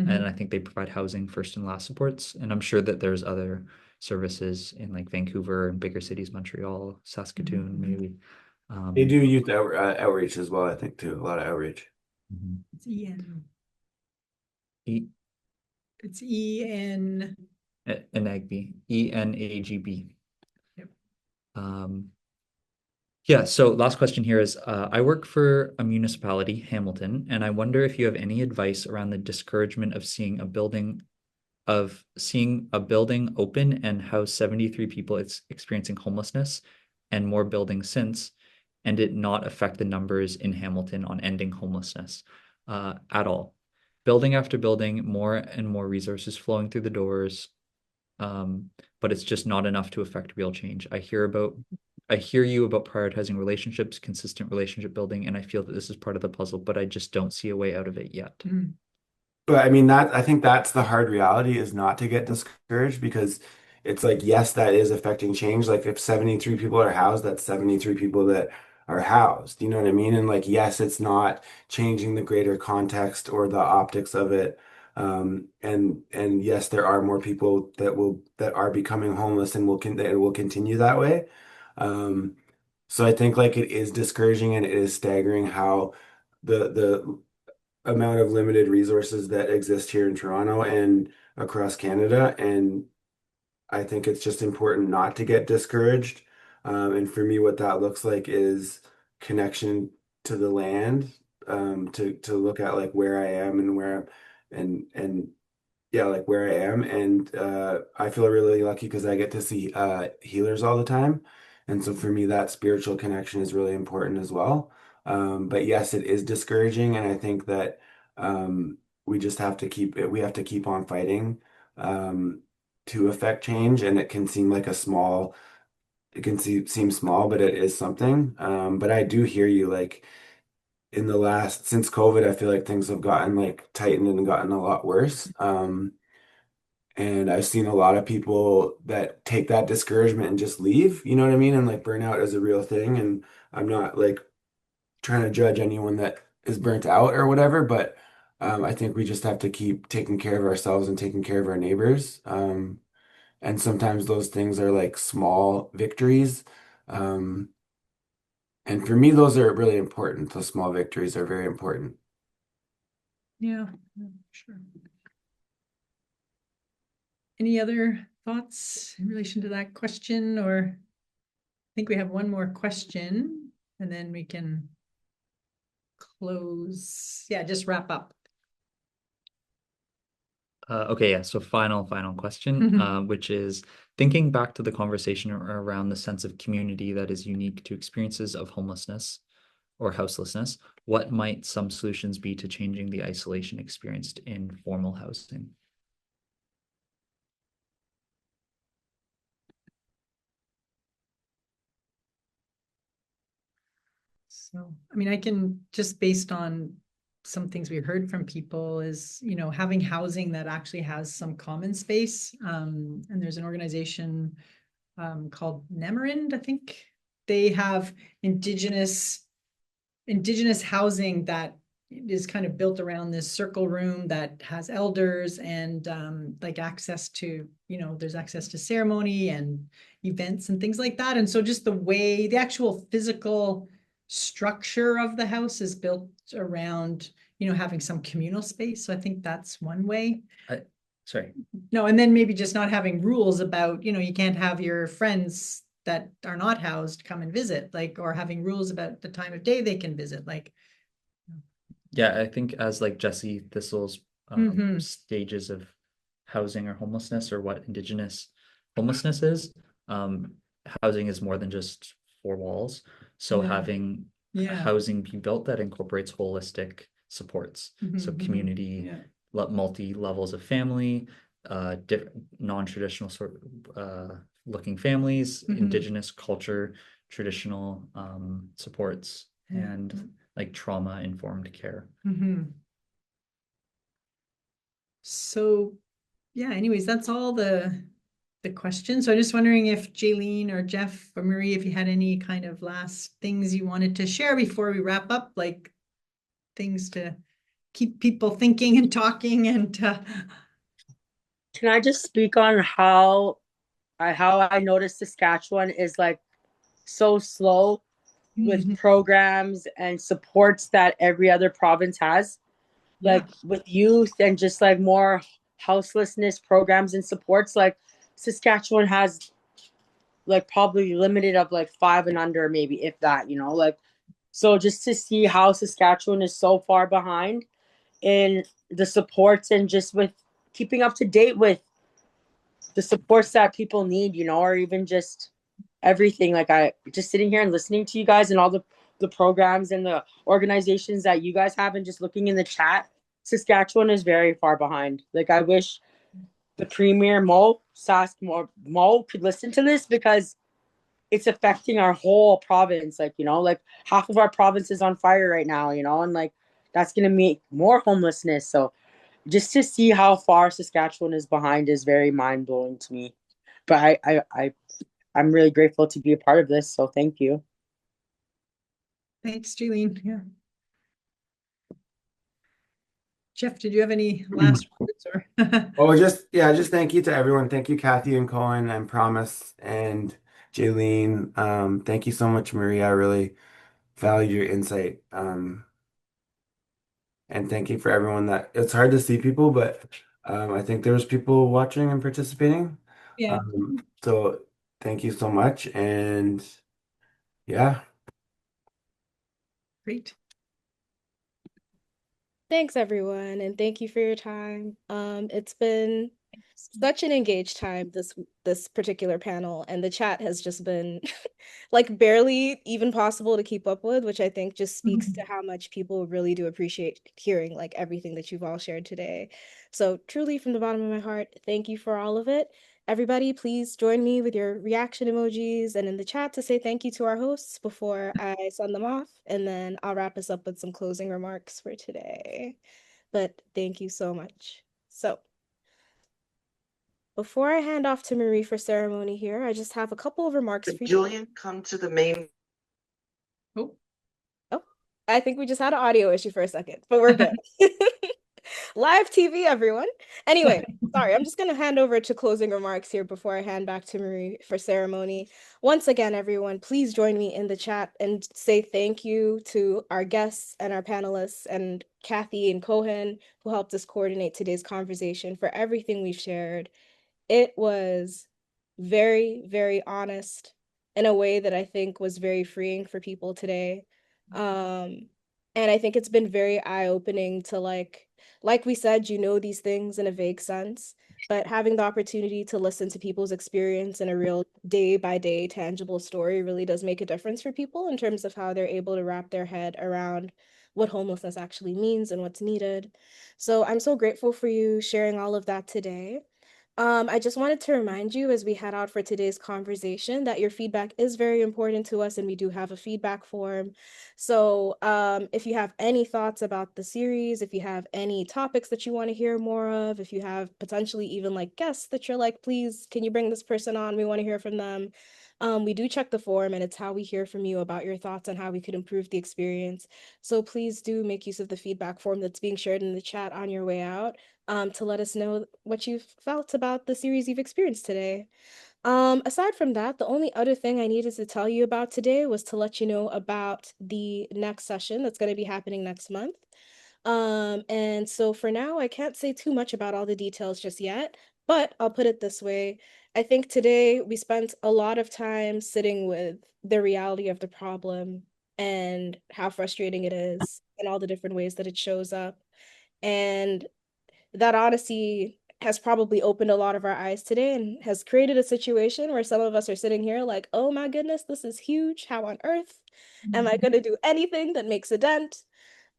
and I think they provide housing first and last supports. And I'm sure that there's other services in like Vancouver and bigger cities, Montreal, Saskatoon, maybe. They do youth outreach as well, I think, too. A lot of outreach. It's EN. E It's EN. Enagby, ENAGB. Yep. Yeah, so last question here is, I work for a municipality, Hamilton, and I wonder if you have any advice around the discouragement of seeing a building open and house 73 people experiencing homelessness and more buildings since, and it not affect the numbers in Hamilton on ending homelessness at all. Building after building, more and more resources flowing through the doors, but it's just not enough to affect real change. I hear you about prioritizing relationships, consistent relationship building, and I feel that this is part of the puzzle, but I just don't see a way out of it yet. Mm. But I mean I think that's the hard reality, is not to get discouraged, because it's like, yes, that is affecting change. Like if 73 people are housed, that's 73 people that are housed. You know what I mean? And like, yes, it's not changing the greater context or the optics of it. And yes, there are more people that are becoming homeless and that will continue that way. Um, so I think like it is discouraging, and it is staggering how the amount of limited resources that exist here in Toronto and across Canada. And I think it's just important not to get discouraged. And for me, what that looks like is connection to the land, to look at like where I am and and yeah, like where I am. And I feel really lucky because I get to see healers all the time. And so for me, that spiritual connection is really important as well. But yes, it is discouraging. And I think that we just have to we have to keep on fighting to affect change. And it can seem like it can seem small, but it is something. But I do hear you, like since COVID, I feel like things have gotten like tightened and gotten a lot worse. And I've seen a lot of people that take that discouragement and just leave, you know what I mean? And like burnout is a real thing. And I'm not like trying to judge anyone that is burnt out or whatever, but I think we just have to keep taking care of ourselves and taking care of our neighbors. And sometimes those things are like small victories. Um, and for me, those are really important. Those small victories are very important. Yeah, sure. Any other thoughts in relation to that question? Or I think we have one more question and then we can close. Yeah, just wrap up. Okay, yeah. So final question, which is thinking back to the conversation around the sense of community that is unique to experiences of homelessness or houselessness, what might some solutions be to changing the isolation experienced in formal housing? So, I mean, I can just based on some things we heard from people is, having housing that actually has some common space. And there's an organization called Nemerind, I think. They have indigenous housing that is kind of built around this circle room that has elders and like access to, there's access to ceremony and events and things like that. And so just the actual physical structure of the house is built around, having some communal space. So I think that's one way. Sorry. No, and then maybe just not having rules about, you can't have your friends that are not housed come and visit, like, or having rules about the time of day they can visit, like. Yeah, I think as like Jesse Thistle's stages of housing or homelessness, or what Indigenous homelessness is, housing is more than just four walls. So having housing be built that incorporates holistic supports, so community, multi levels of family, non-traditional sort looking families, Indigenous culture, traditional supports, and like trauma-informed care. So yeah, anyways, that's all the questions. So I'm just wondering if Jaylene or Jeff or Marie, if you had any kind of last things you wanted to share before we wrap up, like things to keep people thinking and talking and Can I just speak on how I noticed Saskatchewan is like so slow with programs and supports that every other province has, like with youth and just like more houselessness programs and supports. Like Saskatchewan has like probably limited of like 5 and under, maybe if that, like, so just to see how Saskatchewan is so far behind in the supports and just with keeping up to date with the supports that people need, or even just everything. Like I just sitting here and listening to you guys and all the programs and the organizations that you guys have and just looking in the chat, Saskatchewan is very far behind. Like I wish the Premier Mo could listen to this, because it's affecting our whole province. Like, like half of our province is on fire right now, and like that's gonna make more homelessness. So just to see how far Saskatchewan is behind is very mind blowing to me. But I'm really grateful to be a part of this. So thank you. Thanks, Jaylene. Yeah. Jeff, did you have any last words or? Oh, just thank you to everyone. Thank you, Kathy and Cohen and Promise and Jaylene. Thank you so much, Maria. I really value your insight. And thank you for everyone that it's hard to see people, but I think there's people watching and participating. Yeah, So thank you so much. And yeah. great. Thanks, everyone, and thank you for your time. It's been such an engaged time, this particular panel, and the chat has just been like barely even possible to keep up with, which I think just speaks to how much people really do appreciate hearing like everything that you've all shared today. So truly from the bottom of my heart, thank you for all of it. Everybody, please join me with your reaction emojis and in the chat to say thank you to our hosts before I send them off, and then I'll wrap us up with some closing remarks for today. But thank you so much. So before I hand off to Marie for ceremony here, I just have a couple of remarks for you. Julian, come to the main. Oh, Oh, I think we just had an audio issue for a second, but we're good. Live TV, everyone. Anyway, sorry, I'm just going to hand over to closing remarks here before I hand back to Marie for ceremony. Once again, everyone, please join me in the chat and say thank you to our guests and our panelists and Kathy and Cohen, who helped us coordinate today's conversation, for everything we've shared. It was very, very honest in a way that I think was very freeing for people today. And I think it's been very eye-opening to like we said, these things in a vague sense, but having the opportunity to listen to people's experience in a real day-by-day tangible story really does make a difference for people in terms of how they're able to wrap their head around what homelessness actually means and what's needed. So I'm so grateful for you sharing all of that today. I just wanted to remind you as we head out for today's conversation that your feedback is very important to us, and we do have a feedback form. So if you have any thoughts about the series, if you have any topics that you want to hear more of, if you have potentially even like guests that you're like, please, can you bring this person on? We want to hear from them. We do check the form, and it's how we hear from you about your thoughts on how we could improve the experience. So please do make use of the feedback form that's being shared in the chat on your way out, to let us know what you've felt about the series you've experienced today. Aside from that, the only other thing I needed to tell you about today was to let you know about the next session that's going to be happening next month. And so for now, I can't say too much about all the details just yet, but I'll put it this way. I think today we spent a lot of time sitting with the reality of the problem and how frustrating it is and all the different ways that it shows up. And that honesty has probably opened a lot of our eyes today and has created a situation where some of us are sitting here like, oh my goodness, this is huge. How on earth am I going to do anything that makes a dent?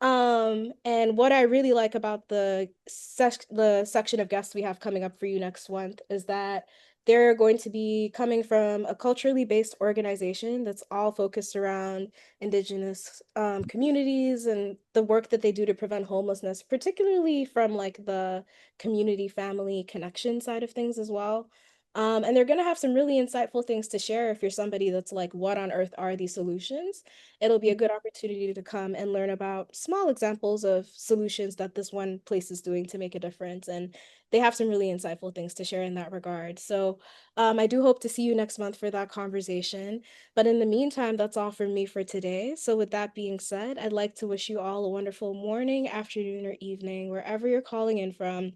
And what I really like about the section of guests we have coming up for you next month is that they're going to be coming from a culturally based organization that's all focused around Indigenous communities and the work that they do to prevent homelessness, particularly from like the community family connection side of things as well. And they're going to have some really insightful things to share if you're somebody that's like, what on earth are these solutions? It'll be a good opportunity to come and learn about small examples of solutions that this one place is doing to make a difference. And they have some really insightful things to share in that regard. So I do hope to see you next month for that conversation. But in the meantime, that's all from me for today. So with that being said, I'd like to wish you all a wonderful morning, afternoon, or evening, wherever you're calling in from,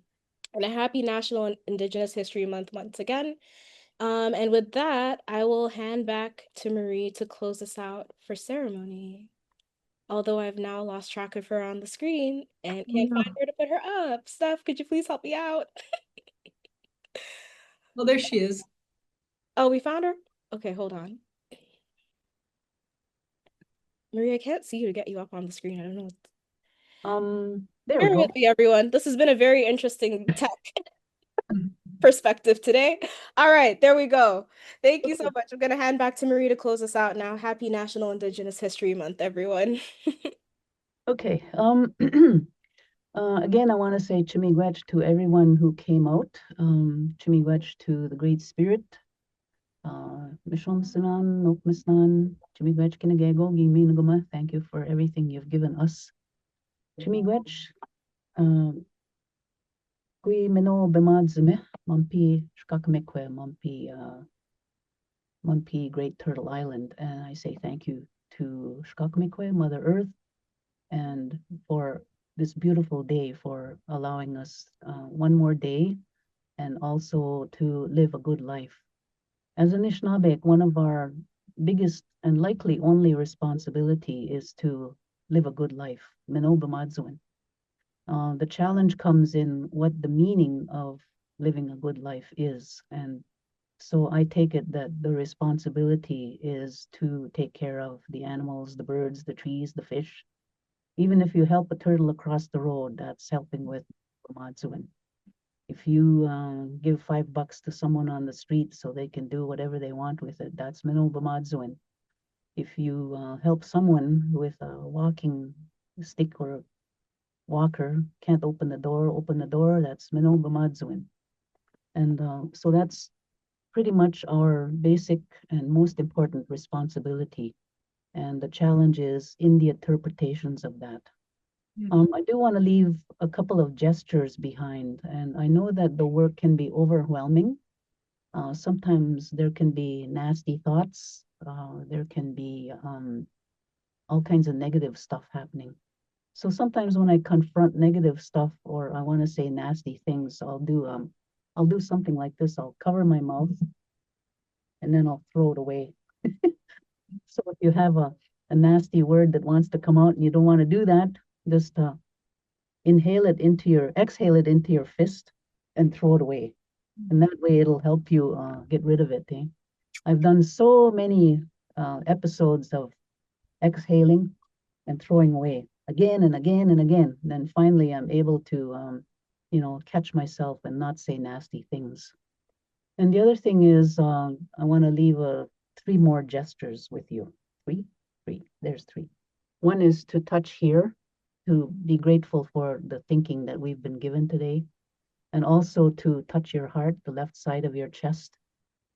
and a happy National Indigenous History Month once again. And with that, I will hand back to Marie to close us out for ceremony. Although I've now lost track of her on the screen and can't find her to put her up. Steph, could you please help me out? well, there she is. Oh, we found her? Okay, hold on. Marie, I can't see you to get you up on the screen. I don't know. There we Bear go. with me, everyone. This has been a very interesting tech. perspective today. All right, there we go. Thank you so much. I'm going to hand back to Marie to close us out now. Happy National Indigenous History Month, everyone. Okay. Again, I want to say Chimigwech to everyone who came out. Chimigwech to the Great Spirit. Mishomsinan, Nokmisnan, Chimigwech Kinagego, Giminaguma. Thank you for everything you've given us. Chimigwech, Kui Mino Bemadzime, Mampi Shkakamekwe, Mampi Great Turtle Island. And I say thank you to Shkakamekwe, Mother Earth, and for this beautiful day, for allowing us one more day, and also to live a good life. As Anishinaabeg, one of our biggest and likely only responsibility is to live a good life. Minobamadzuin. The challenge comes in what the meaning of living a good life is. And so I take it that the responsibility is to take care of the animals, the birds, the trees, the fish. Even if you help a turtle across the road, that's helping with Bamadzuin. If you give $5 to someone on the street so they can do whatever they want with it, that's Mino Bamadzuin. If you help someone with a walking stick or walker, can't open the door, that's Mino Bamadzuin. And so that's pretty much our basic and most important responsibility. And the challenge is in the interpretations of that. I do want to leave a couple of gestures behind, and I know that the work can be overwhelming. Sometimes there can be nasty thoughts. There can be all kinds of negative stuff happening. So sometimes when I confront negative stuff or I want to say nasty things, I'll do something like this. I'll cover my mouth and then I'll throw it away. So if you have a nasty word that wants to come out and you don't want to do that, just exhale it into your fist and throw it away. And that way it'll help you get rid of it. Eh? I've done so many episodes of exhaling and throwing away again and again and again. Then finally I'm able to, catch myself and not say nasty things. And the other thing is I want to leave 3 more gestures with you. Three, there's 3. One is to touch here, to be grateful for the thinking that we've been given today, and also to touch your heart, the left side of your chest,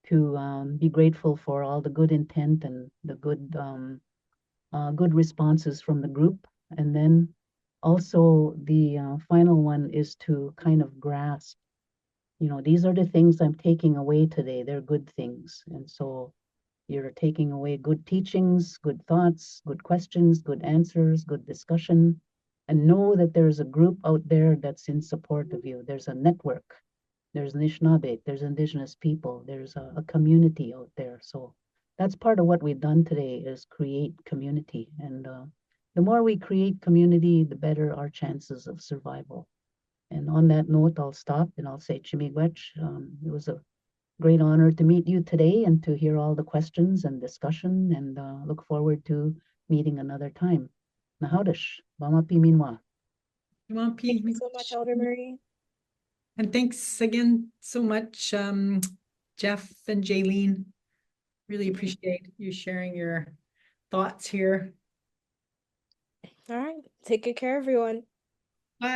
to be grateful for all the good intent and the good responses from the group. And then also the final one is to kind of grasp, these are the things I'm taking away today. They're good things. And so you're taking away good teachings, good thoughts, good questions, good answers, good discussion, and know that there's a group out there that's in support of you. There's a network. There's Anishinaabe, there's Indigenous people, there's a community out there. So that's part of what we've done today is create community. And the more we create community, the better our chances of survival. And on that note, I'll stop and I'll say Chimigwech. It was a great honor to meet you today and to hear all the questions and discussion, and look forward to meeting another time. Nahaudish, Bamapi Minwa. Thank you so much, Elder Marie. And thanks again so much, Jeff and Jaylene. Really appreciate you sharing your thoughts here. All right. Take good care, everyone.